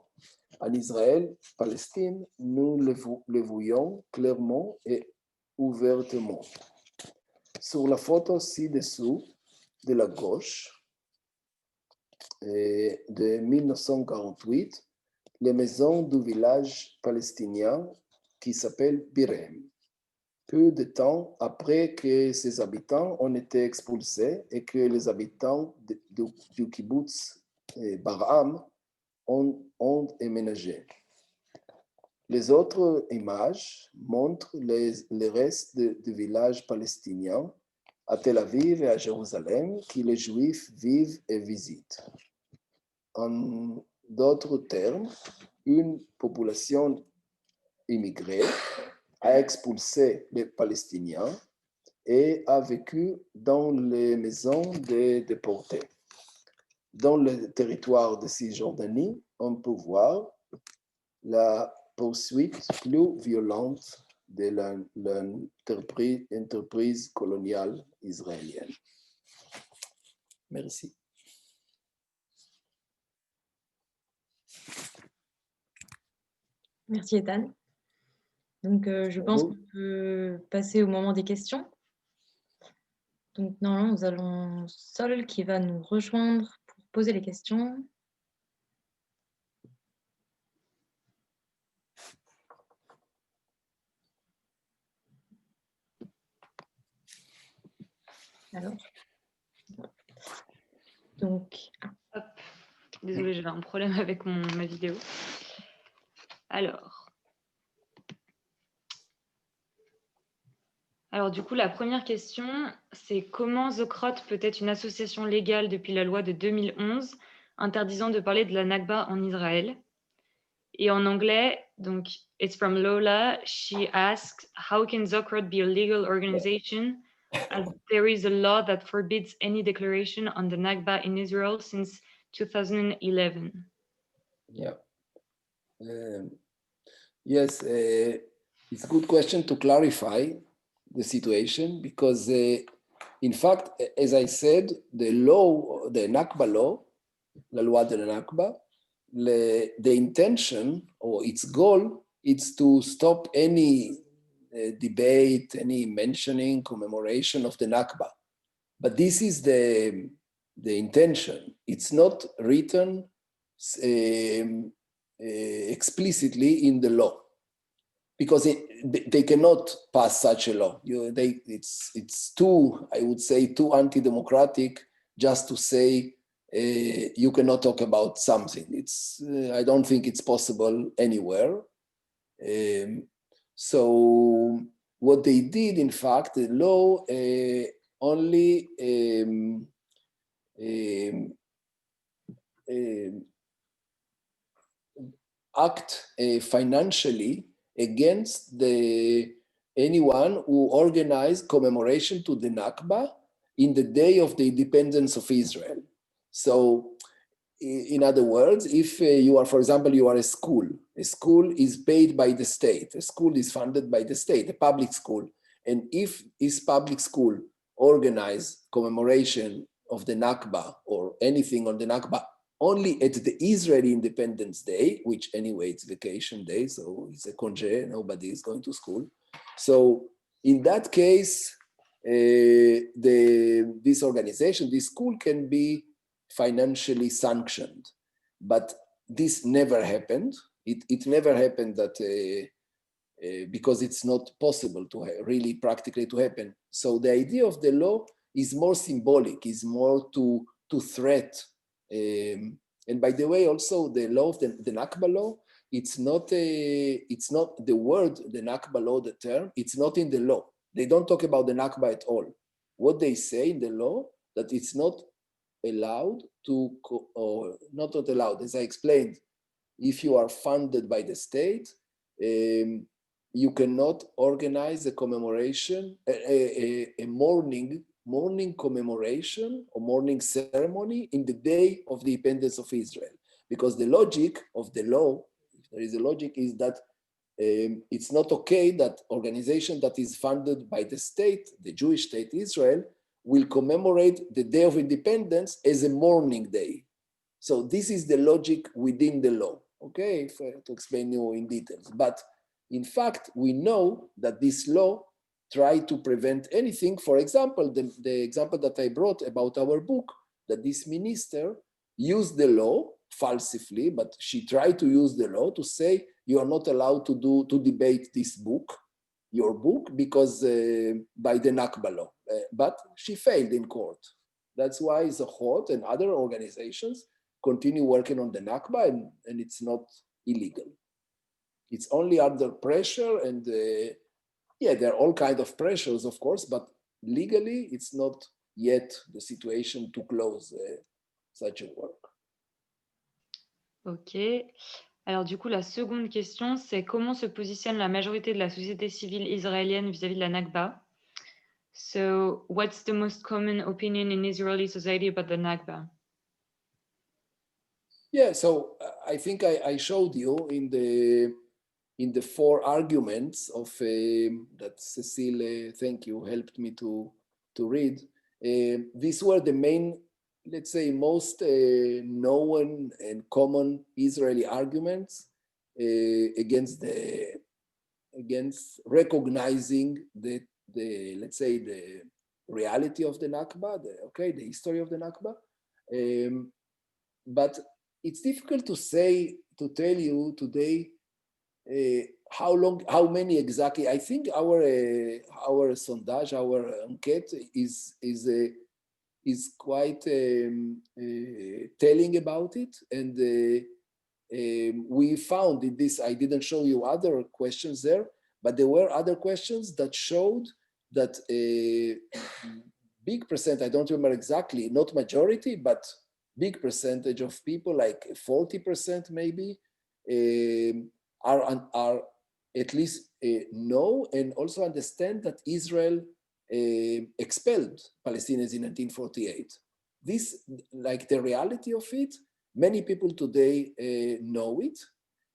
En Israël, Palestine, nous le voyons clairement et ouvertement. Sur la photo ci-dessous de la gauche, de 1948, les maisons du village palestinien qui s'appelle Birem. Peu de temps après que ses habitants ont été expulsés et que les habitants du kibbutz Barham ont éménagé. Les autres images montrent les restes du village palestinien à Tel Aviv et à Jérusalem que les Juifs vivent et visitent. En d'autres termes, une population immigrée a expulsé les Palestiniens et a vécu dans les maisons des déportés. Dans le territoire de Cisjordanie, on peut voir la poursuite plus violente de l'entreprise coloniale israélienne. Merci. Merci Ethan. Donc, je pense qu'on peut passer au moment des questions. Donc, normalement, nous allons Sol qui va nous rejoindre pour poser les questions. Alors, donc, hop. Désolée, j'avais un problème avec ma vidéo. Alors, du coup, la première question, c'est comment Zocrot peut être une association légale depuis la loi de 2011 interdisant de parler de la Nakba en Israël? Et en anglais, donc, it's from Lola. She asks, how can Zocrot be a legal organization as there is a law that forbids any declaration on the Nakba in Israel since 2011? Yeah. Yes, it's a good question to clarify the situation because, in fact, as I said, the law, the Nakba law, la loi de la Nakba, the intention or its goal is to stop any debate, any mentioning, commemoration of the Nakba. But this is the intention. It's not written explicitly in the law because they cannot pass such a law. It's too, I would say, too anti-democratic just to say you cannot talk about something. I don't think it's possible anywhere. So what they did, in fact, the law only act financially against anyone who organized commemoration to the Nakba in the day of the independence of Israel. So, in other words, if you are, for example, you are a school is paid by the state, a school is funded by the state, a public school, and if this public school organize commemoration of the Nakba or anything on the Nakba only at the Israeli Independence Day, which anyway it's vacation day, so it's a congé, nobody is going to school. So in that case, this organization, this school can be financially sanctioned, but this never happened. It never happened that because it's not possible to really practically to happen. So the idea of the law is more symbolic, is more to threat. And by the way, also the law of the Nakba law, it's not the word, the Nakba law, the term, it's not in the law. They don't talk about the Nakba at all. What they say in the law, that it's not allowed to, or not allowed, as I explained, if you are funded by the state, you cannot organize a commemoration, a morning commemoration or morning ceremony in the day of the independence of Israel. Because the logic of the law, if there is a logic, is that it's not okay that organization that is funded by the state, the Jewish state Israel, will commemorate the Day of Independence as a mourning day. So this is the logic within the law, okay, to explain you in details. But in fact, we know that this law tries to prevent anything. For example, the example that I brought about our book, that this minister used the law falsely, but she tried to use the law to say, you are not allowed to debate this book, your book, because by the Nakba law. But she failed in court. That's why Zachot and other organizations continue working on the Nakba, and it's not illegal. It's only under pressure, and yeah, there are all kinds of pressures, of course, but legally it's not yet the situation to close such a work. Ok. Alors du coup, la seconde question, c'est comment se positionne la majorité de la société civile israélienne vis-à-vis de la Nakba? So, what's the most common opinion in Israeli society about the Nakba? Yeah, so I think I showed you in the 4 arguments of that Cecile, thank you, helped me to read. These were the main, let's say, most known and common Israeli arguments against recognizing the let's say the reality of the Nakba, the history of the Nakba. But it's difficult to tell you today how many exactly. I think our sondage, our enquete is quite telling about it, and we found in this. I didn't show you other questions there, but there were other questions that showed that a big percent, I don't remember exactly, not majority, but big percentage of people, like 40% maybe, are at least know and also understand that Israel expelled Palestinians in 1948. This, like the reality of it, many people today know it.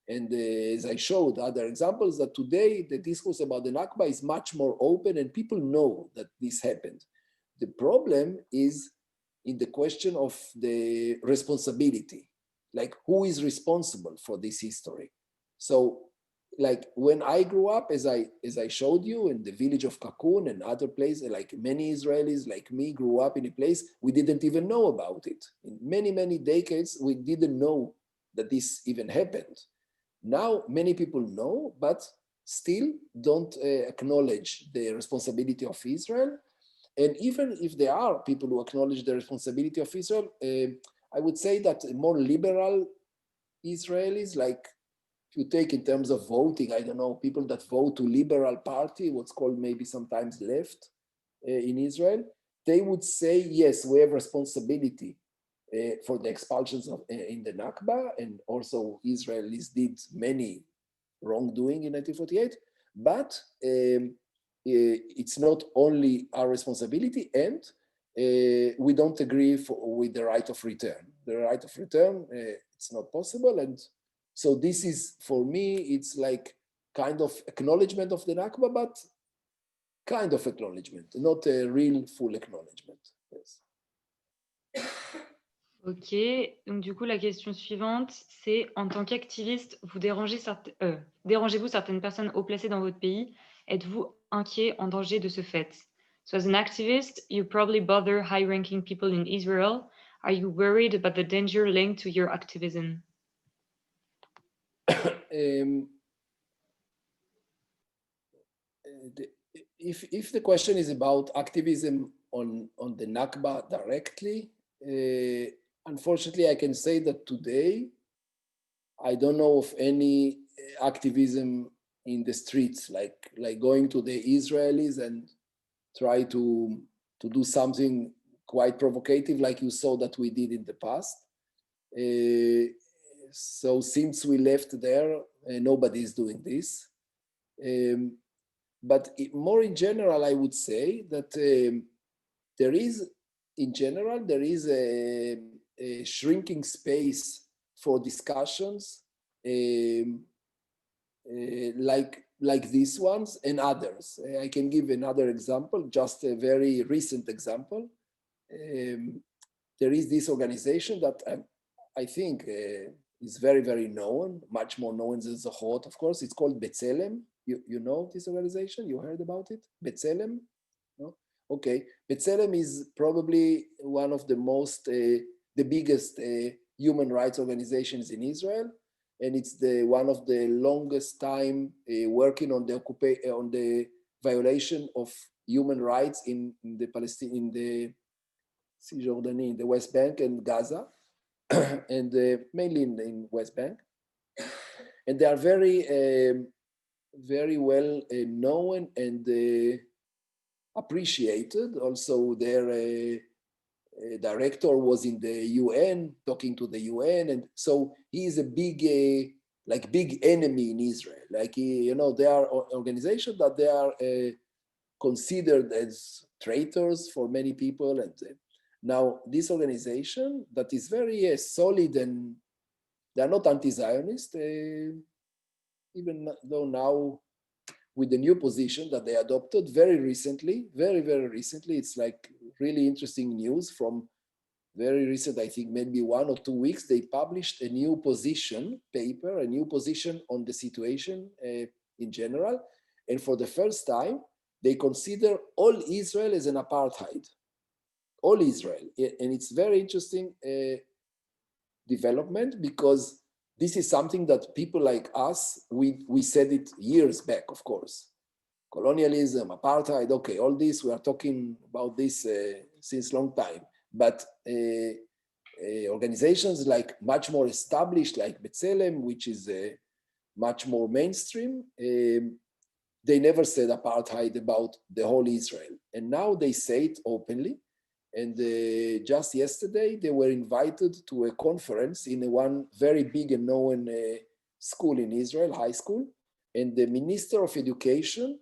And as I showed other examples, that today the discourse about the Nakba is much more open and people know that this happened. The problem is in the question of the responsibility, like who is responsible for this history. So like when I grew up, as I showed you, in the village of Kakun and other places, like many Israelis like me grew up in a place we didn't even know about it. In many, many decades, we didn't know that this even happened. Now, many people know, but still don't acknowledge the responsibility of Israel. And even if there are people who acknowledge the responsibility of Israel, I would say that more liberal Israelis, like if you take in terms of voting, I don't know, people that vote to liberal party, what's called maybe sometimes left in Israel, they would say, yes, we have responsibility for the expulsions in the Nakba, and also Israelis did many wrongdoing in 1948, but it's not only our responsibility, and we don't agree with the right of return. The right of return, it's not possible, and so this is, for me, it's like kind of acknowledgement of the Nakba, but kind of acknowledgement, not a real full acknowledgement. Yes. Ok, donc du coup, la question suivante, c'est en tant qu'activiste, dérangez-vous certaines personnes haut placées dans votre pays? Êtes-vous inquiet, en danger de ce fait? So as an activist, you probably bother high-ranking people in Israel. Are you worried about the danger linked to your activism? If the question is about activism on the Nakba directly, unfortunately, I can say that today, I don't know of any activism in the streets, like going to the Israelis and try to do something quite provocative, like you saw that we did in the past. So since we left there, nobody is doing this. But more in general, I would say that there is a shrinking space for discussions like these ones and others. I can give another example, just a very recent example. There is this organization that I think is very, very known, much more known than Zohot, of course. It's called B'Tselem. You know this organization? You heard about it? B'Tselem? No? Okay. B'Tselem is probably one of the most, the biggest human rights organizations in Israel. And it's one of the longest time working on the violation of human rights in the Palestine, in the Cisjordania, in the West Bank and Gaza, and mainly in West Bank. And they are very, very well known and appreciated. Also, their director was in the UN, talking to the UN, and so he is a big, big enemy in Israel. Like they are organizations that they are considered as traitors for many people. And now this organization that is very solid, and they are not anti-Zionist, even though now with the new position that they adopted very recently, very, very recently, it's like really interesting news from very recent, I think maybe 1 or 2 weeks, they published a new position paper, a new position on the situation in general. And for the first time, they consider all Israel as an apartheid, all Israel. And it's very interesting development, because this is something that people like us, we said it years back, of course. Colonialism, apartheid, okay, all this, we are talking about this since long time. But organizations like much more established, like B'Tselem, which is much more mainstream, they never said apartheid about the whole Israel. And now they say it openly. And just yesterday, they were invited to a conference in one very big and known school in Israel, high school. And the Minister of Education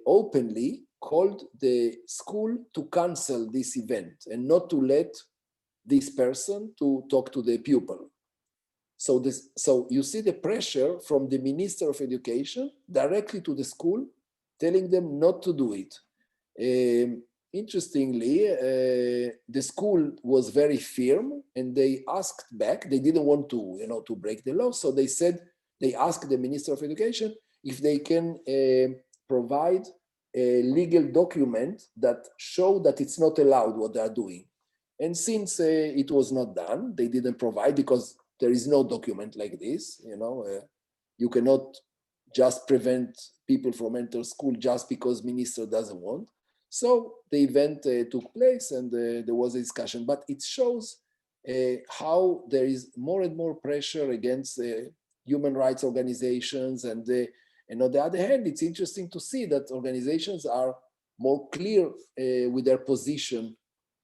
openly called the school to cancel this event and not to let this person to talk to the pupil. So you see the pressure from the Minister of Education directly to the school, telling them not to do it. Interestingly, the school was very firm, and they asked back. They didn't want to, to break the law. So they asked the Minister of Education if they can provide a legal document that show that it's not allowed what they are doing. And since it was not done, they didn't provide, because there is no document like this. You cannot just prevent people from entering school just because minister doesn't want. So the event took place, and there was a discussion, but it shows how there is more and more pressure against human rights organizations. And on the other hand, it's interesting to see that organizations are more clear with their position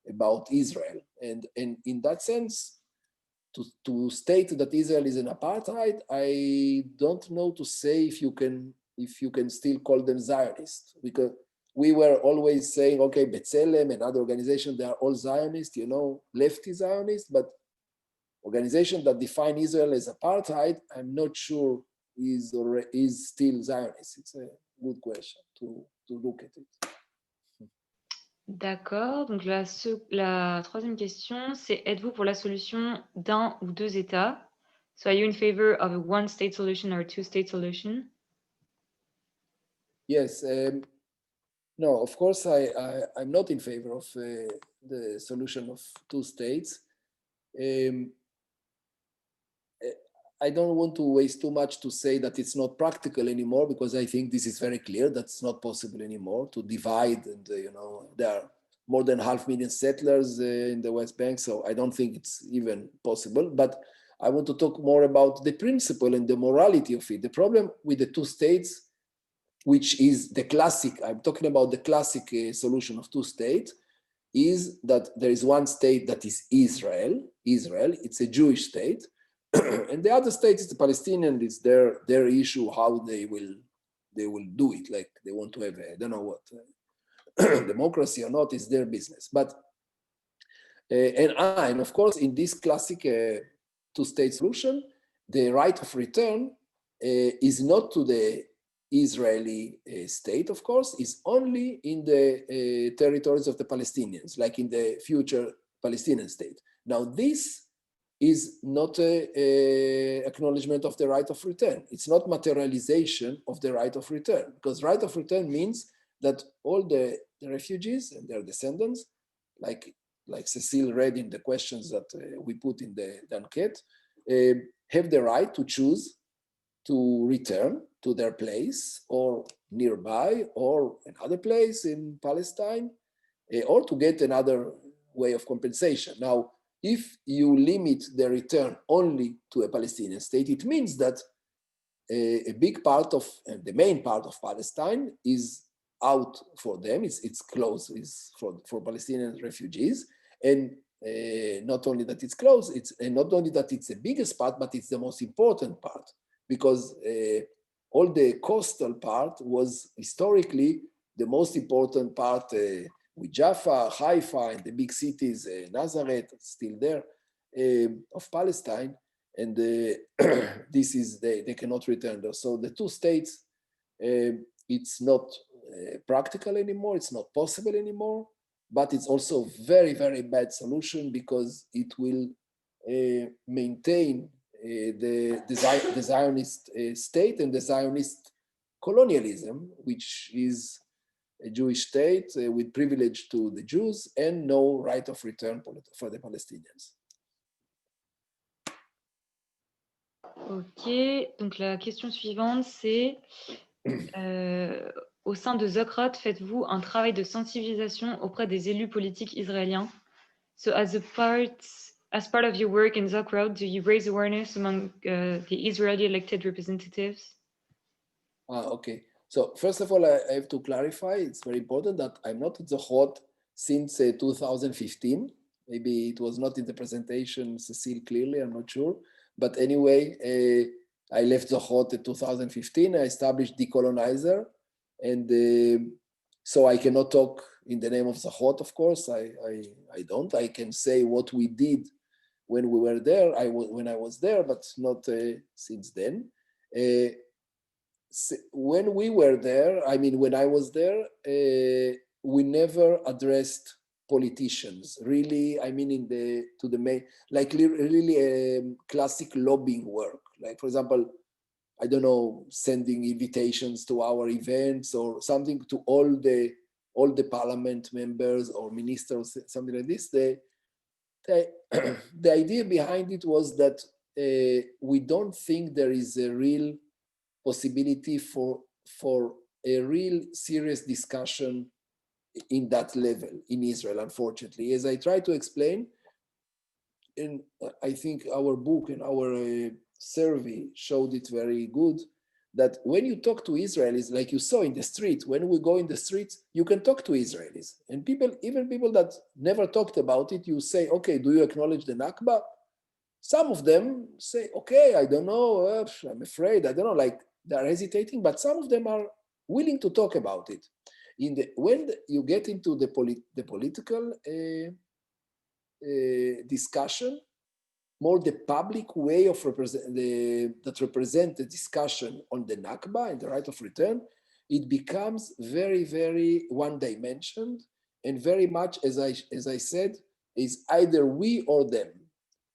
about Israel. And in that sense, to state that Israel is an apartheid, I don't know to say if you can still call them Zionist, because we were always saying, okay, B'Tselem and other organizations, they are all Zionist, lefty Zionist, but organization that define Israel as apartheid, I'm not sure is still Zionist. It's a good question to look at it. D'accord. Donc la troisième question, c'est êtes-vous pour la solution d'un ou deux États? So are you in favor of a one-state solution or a two-state solution? Yes. No, of course, I'm not in favor of the solution of two states. I don't want to waste too much to say that it's not practical anymore, because I think this is very clear that it's not possible anymore to divide. And, there are more than 500,000 settlers in the West Bank, so I don't think it's even possible. But I want to talk more about the principle and the morality of it. The problem with the two states, which is the classic, I'm talking about the classic solution of two states, is that there is one state that is Israel. It's a Jewish state. And the other state is the Palestinian. It's their issue how they will do it. Like they want to have I don't know what democracy or not is their business. But and of course in this classic two-state solution, the right of return is not to the Israeli state, of course, is only in the territories of the Palestinians, like in the future Palestinian state. Now, this is not an acknowledgement of the right of return. It's not materialization of the right of return, because right of return means that all the refugees and their descendants, like Cecile read in the questions that we put in the enquete, have the right to choose to return to their place or nearby or another place in Palestine, or to get another way of compensation. Now, if you limit the return only to a Palestinian state, it means that a big part of, the main part of Palestine is out for them, it's closed, it's for Palestinian refugees. And not only that it's closed, and not only that it's the biggest part, but it's the most important part, because all the coastal part was historically the most important part with Jaffa, Haifa, and the big cities, Nazareth, still there, of Palestine. And this is, they cannot return there. So the two states, it's not practical anymore, it's not possible anymore, but it's also a very, very bad solution, because it will maintain the Zionist state and the Zionist colonialism, which is a Jewish state with privilege to the Jews and no right of return for the Palestinians. Ok, donc la question suivante, c'est au sein de Zochrot, faites-vous un travail de sensibilisation auprès des élus politiques israéliens? So as part of your work in Zochrot, do you raise awareness among the Israeli elected representatives? Okay. So first of all, I have to clarify, it's very important that I'm not at Zochrot since 2015. Maybe it was not in the presentation, Cecile, clearly, I'm not sure. But anyway, I left Zochrot in 2015. I established Decolonizer. And so I cannot talk in the name of Zochrot, of course. I don't. I can say what we did when we were there, when I was there, but not since then. When we were there, I mean, when I was there, we never addressed politicians. Really, I mean, to the main, like really classic lobbying work. Like, for example, I don't know, sending invitations to our events or something to all the parliament members or ministers, something like this. The idea behind it was that we don't think there is a real possibility for a real serious discussion in that level in Israel, unfortunately. As I try to explain, and I think our book and our survey showed it very good, that when you talk to Israelis, like you saw in the street, when we go in the streets, you can talk to Israelis. And people, even people that never talked about it, you say, okay, do you acknowledge the Nakba? Some of them say, okay, I don't know, I'm afraid, I don't know, like they're hesitating, but some of them are willing to talk about it. When you get into the political discussion, more the public way of that represent the discussion on the Nakba and the right of return, it becomes very, very one-dimensioned, and very much, as I said, is either we or them.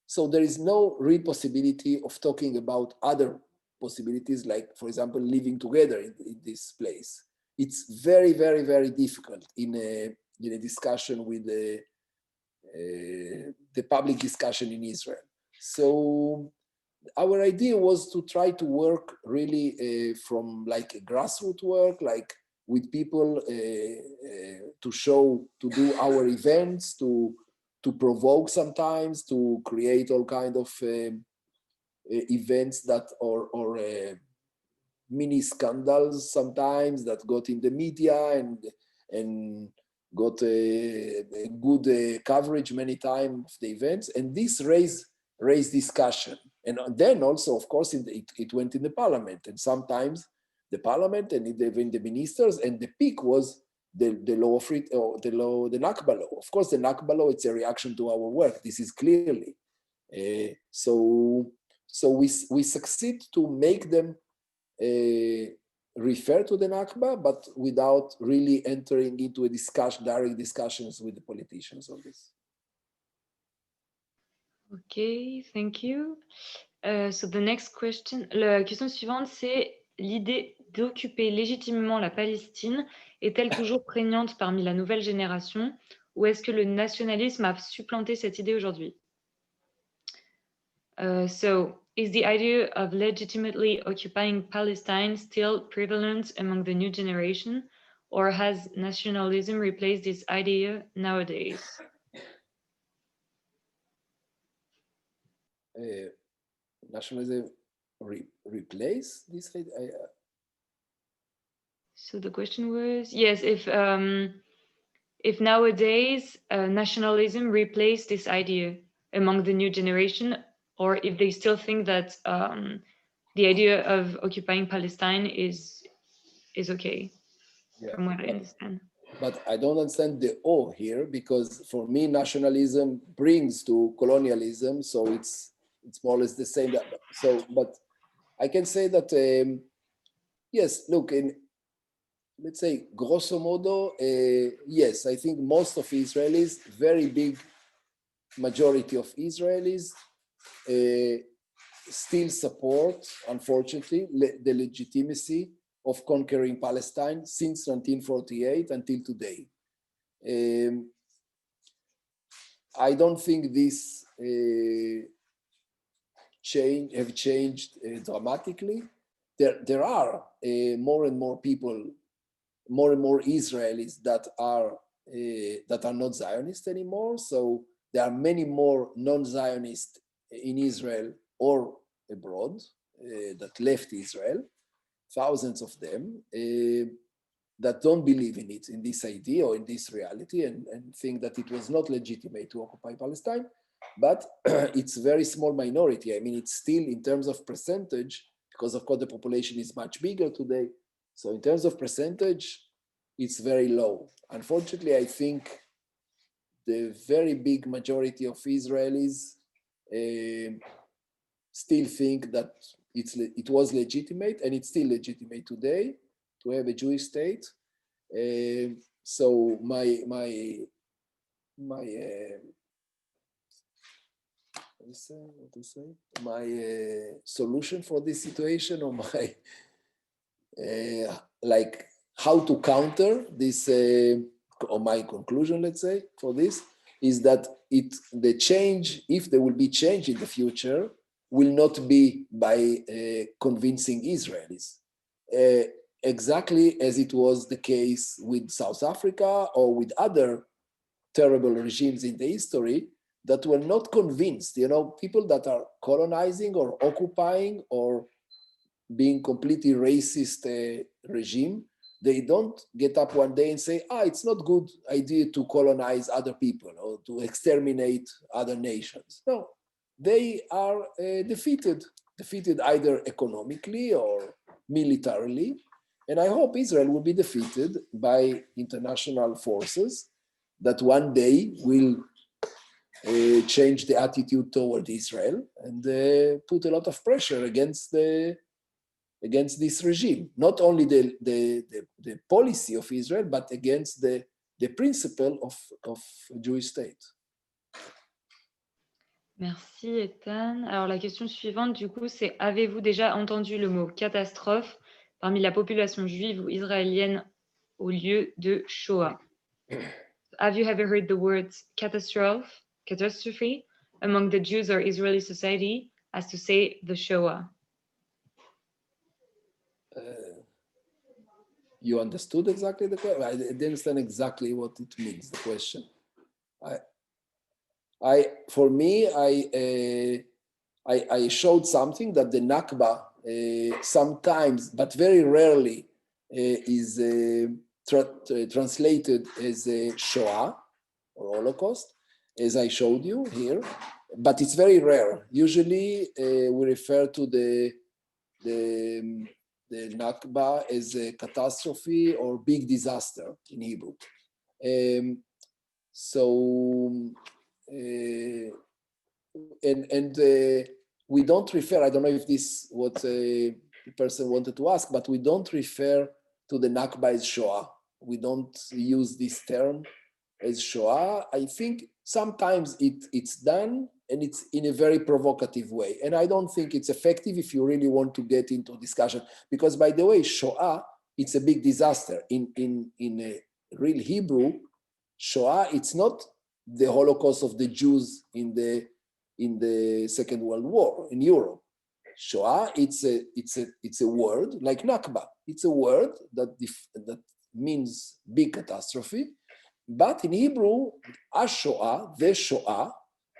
So there is no real possibility of talking about other possibilities, like, for example, living together in this place. It's very, very, very difficult in a discussion with the public discussion in Israel. So our idea was to try to work really from like a grassroots work, like with people to do our events, to provoke sometimes, to create all kind of events that or mini scandals sometimes that got in the media and got a good coverage many times of the events, and this raised discussion. And then also, of course, it went in the parliament, and sometimes the parliament and even the ministers, and the peak was the law of the Nakba law. Of course, the Nakba law, it's a reaction to our work. This is clearly. So we succeed to make them refer to the Nakba, but without really entering into a direct discussions with the politicians on this. Okay, thank you. So the next question, la question suivante, c'est l'idée d'occuper légitimement la Palestine est-elle toujours prégnante parmi la nouvelle génération ou est-ce que le nationalisme a supplanté cette idée aujourd'hui? So, is the idea of legitimately occupying Palestine still prevalent among the new generation, or has nationalism replaced this idea nowadays? Nationalism replace this? So the question was, yes, if nowadays nationalism replaced this idea among the new generation, or if they still think that the idea of occupying Palestine is okay, from what I understand. But I don't understand the "or" here, because for me, nationalism brings to colonialism, so it's more or less the same. So, but I can say that yes. Look, let's say grosso modo, yes. I think most of Israelis, very big majority of Israelis, still support, unfortunately, the legitimacy of conquering Palestine since 1948 until today. I don't think this have changed dramatically. There are more and more people, more and more Israelis that are not Zionist anymore. So there are many more non-Zionists in Israel or abroad that left Israel, thousands of them, that don't believe in it, in this idea or in this reality, and think that it was not legitimate to occupy Palestine. But it's a very small minority. I mean, it's still in terms of percentage, because of course the population is much bigger today. So in terms of percentage, it's very low. Unfortunately, I think the very big majority of Israelis still think that it was legitimate, and it's still legitimate today to have a Jewish state. So my solution for this situation, or my like how to counter this, or my conclusion, let's say, for this, is that the change, if there will be change in the future, will not be by convincing Israelis, exactly as it was the case with South Africa or with other terrible regimes in the history that were not convinced. You know, people that are colonizing or occupying or being completely racist regime, they don't get up one day and say, it's not good idea to colonize other people or to exterminate other nations. No, they are defeated either economically or militarily. And I hope Israel will be defeated by international forces that one day will change the attitude toward Israel and put a lot of pressure against this regime, not only the policy of Israel, but against the principle of a Jewish state. Merci Ethan. Alors la question suivante du coup c'est: avez-vous déjà entendu le mot catastrophe parmi la population juive ou israélienne au lieu de Shoah? Have you ever heard the words catastrophe among the Jews or Israeli society as to say the Shoah? You understood exactly the question? I didn't understand exactly what it means, the question. For me, I showed something that the Nakba sometimes, but very rarely, is translated as a Shoah or Holocaust, as I showed you here, but it's very rare. Usually we refer to the Nakba as a catastrophe or big disaster in Hebrew. We don't refer, I don't know if this what the person wanted to ask, but we don't refer to the Nakba as Shoah. We don't use this term as Shoah. I think sometimes it's done, and it's in a very provocative way. And I don't think it's effective if you really want to get into discussion. Because, by the way, Shoah, it's a big disaster. In a real Hebrew, Shoah, it's not the Holocaust of the Jews in the Second World War in Europe. Shoah, it's a word like Nakba. It's a word that means big catastrophe. But in Hebrew, Shoah, the Shoah,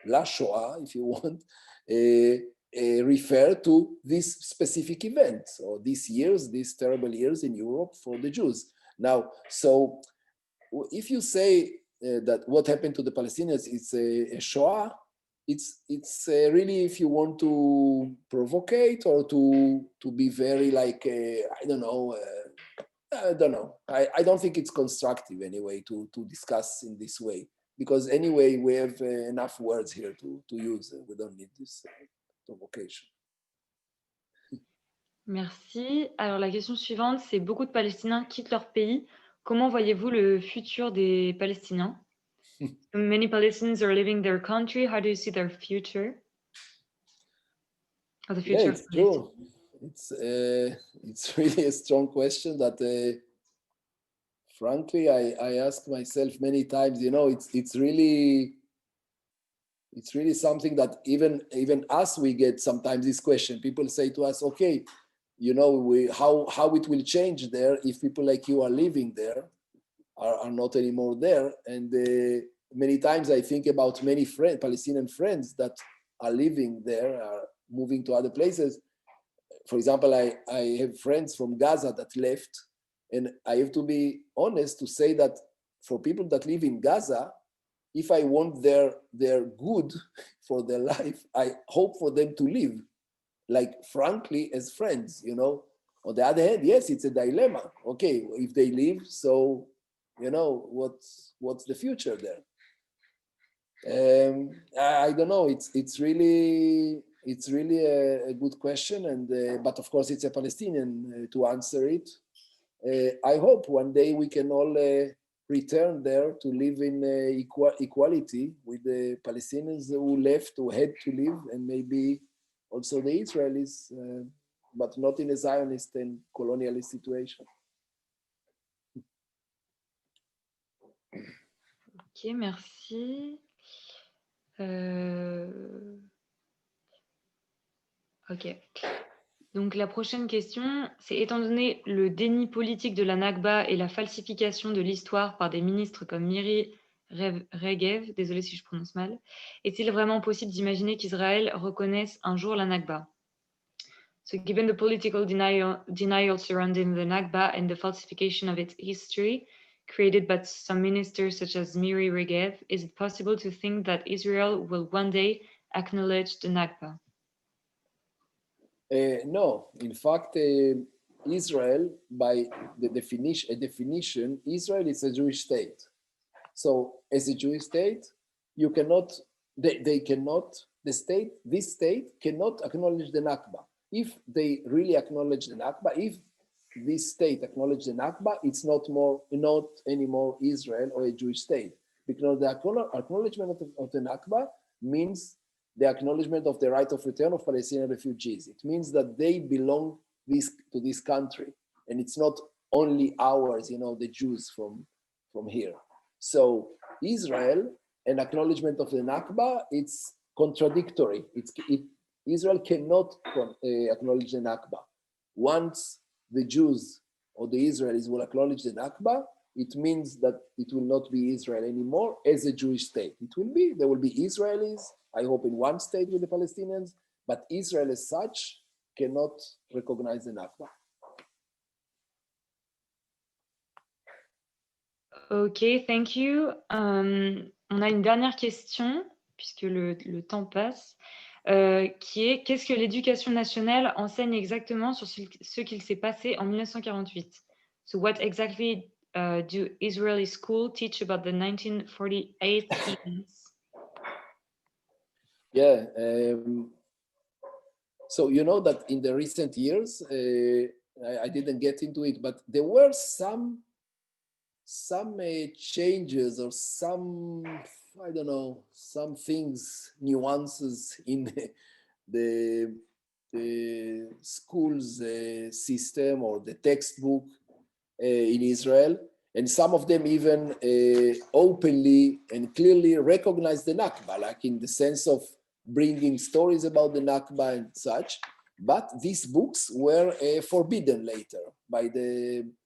La Shoah, if you want, refer to this specific event, or these terrible years in Europe for the Jews. Now, so if you say that what happened to the Palestinians is a Shoah, it's really, if you want to provocate or to be very like, I don't know. I don't think it's constructive anyway to discuss in this way, because anyway, we have enough words here to use. We don't need this provocation. Merci. Alors, la question suivante, c'est beaucoup de Palestiniens quittent leur pays. Comment voyez-vous le futur des Palestiniens? Many Palestinians are leaving their country. How do you see their future? Or the future It's true. It's really a strong question that, frankly, I ask myself many times. It's really something that even us, we get sometimes this question. People say to us, okay, how it will change there if people like you are living there, are not anymore there. And many times I think about many Palestinian friends that are living there, are moving to other places. For example, I have friends from Gaza that left, and I have to be honest to say that for people that live in Gaza, if I want their good for their life, I hope for them to live, like, frankly, as friends, On the other hand, yes, it's a dilemma. Okay, if they leave, so, what's the future there? I don't know. It's really a good question, and but of course it's a Palestinian to answer it. I hope one day we can all return there to live in equality with the Palestinians who left, who had to live, and maybe also the Israelis, but not in a Zionist and colonialist situation. Ok, merci. Ok. Donc la prochaine question, c'est étant donné le déni politique de la Nakba et la falsification de l'histoire par des ministres comme Miri Regev, désolé si je prononce mal, est-il vraiment possible d'imaginer qu'Israël reconnaisse un jour la Nakba? So given the political denial surrounding the Nakba and the falsification of its history created by some ministers such as Miri Regev, is it possible to think that Israel will one day acknowledge the Nakba? No, in fact, Israel, by the definition, Israel is a Jewish state. So, as a Jewish state, you cannot, this state cannot acknowledge the Nakba. If they really acknowledge the Nakba, if this state acknowledges the Nakba, it's not anymore Israel or a Jewish state, because the acknowledgement of the Nakba means the acknowledgement of the right of return of Palestinian refugees. It means that they belong to this country, and it's not only ours, the Jews from here. So Israel, an acknowledgement of the Nakba, it's contradictory. Israel cannot acknowledge the Nakba. Once the Jews or the Israelis will acknowledge the Nakba, it means that it will not be Israel anymore as a Jewish state. There will be Israelis, I hope, in one state with the Palestinians, but Israel as such cannot recognize the Nakba. Ok, thank you. On a une dernière question, puisque le temps passe, qui est: qu'est-ce que l'éducation nationale enseigne exactement sur ce qu'il s'est passé en 1948? So what exactly do Israeli schools teach about the 1948 events? Yeah, So you know that in the recent years, I didn't get into it, but there were some changes or some, I don't know, some things, nuances in the school's system or the textbook in Israel. And some of them even openly and clearly recognize the Nakba, like in the sense of bringing stories about the Nakba and such. But these books were forbidden later by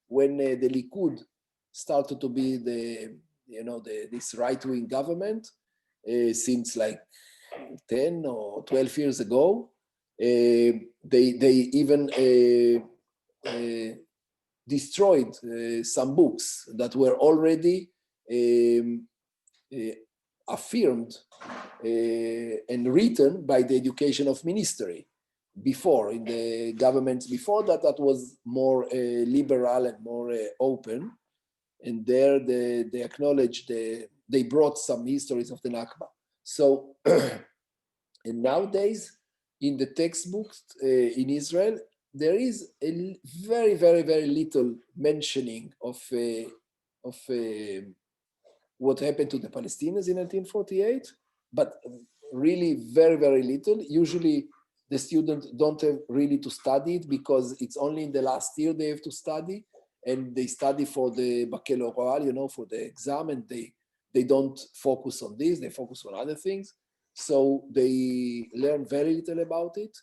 when the Likud started to be this right-wing government since like 10 or 12 years ago. They even destroyed some books that were already affirmed and written by the education of ministry before, in the governments before that, that was more liberal and more open. And there they acknowledged, they brought some histories of the Nakba. So, and nowadays, in the textbooks in Israel, there is a very, very, very little mentioning of what happened to the Palestinians in 1948, but really very, very little. Usually the students don't have really to study it because it's only in the last year they have to study, and they study for the baccalaureate, for the exam, and they don't focus on this, they focus on other things. So they learn very little about it.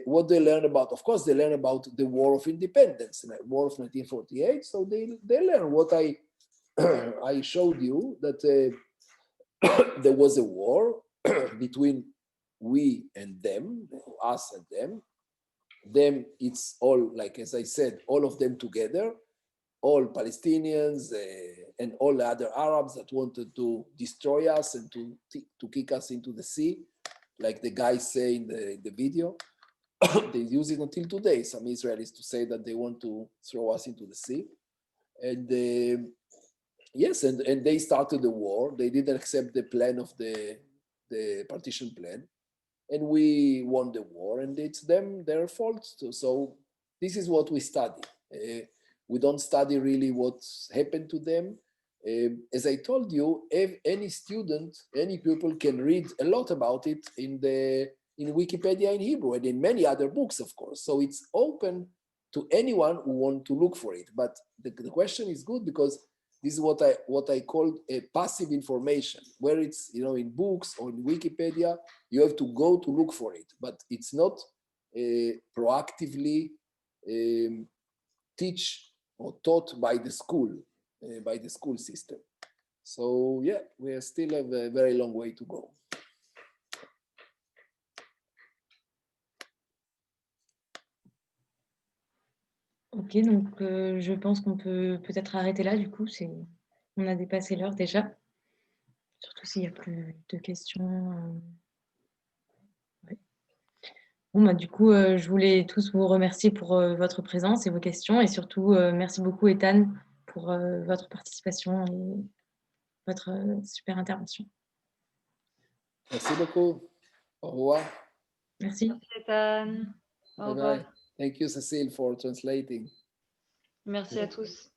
What they learn about, of course, they learn about the War of Independence, the War of 1948. So they learn what I showed you, that there was a war between we and them, us and them. Them, it's all, like as I said, all of them together, all Palestinians and all the other Arabs that wanted to destroy us and to kick us into the sea, like the guys say in the video. They use it until today, some Israelis, to say that they want to throw us into the sea. And yes, and they started the war. They didn't accept the plan of the partition plan. And we won the war, and it's their fault too. So this is what we study. We don't study really what's happened to them. As I told you, any student, any pupil can read a lot about it in Wikipedia in Hebrew and in many other books, of course. So it's open to anyone who wants to look for it. But the question is good, because this is what I call a passive information, where it's in books or in Wikipedia. You have to go to look for it, but it's not proactively teach or taught by the school system. So yeah, we still have a very long way to go. Ok, donc je pense qu'on peut peut-être arrêter là, du coup, on a dépassé l'heure déjà, surtout s'il n'y a plus de questions. Ouais. Bon, bah, du coup, je voulais tous vous remercier pour votre présence et vos questions, et surtout, merci beaucoup, Ethan, pour votre participation et votre super intervention. Merci beaucoup. Au revoir. Merci. Merci, Ethan. Au revoir. Bye bye. Thank you, Cécile, for translating. Merci à tous.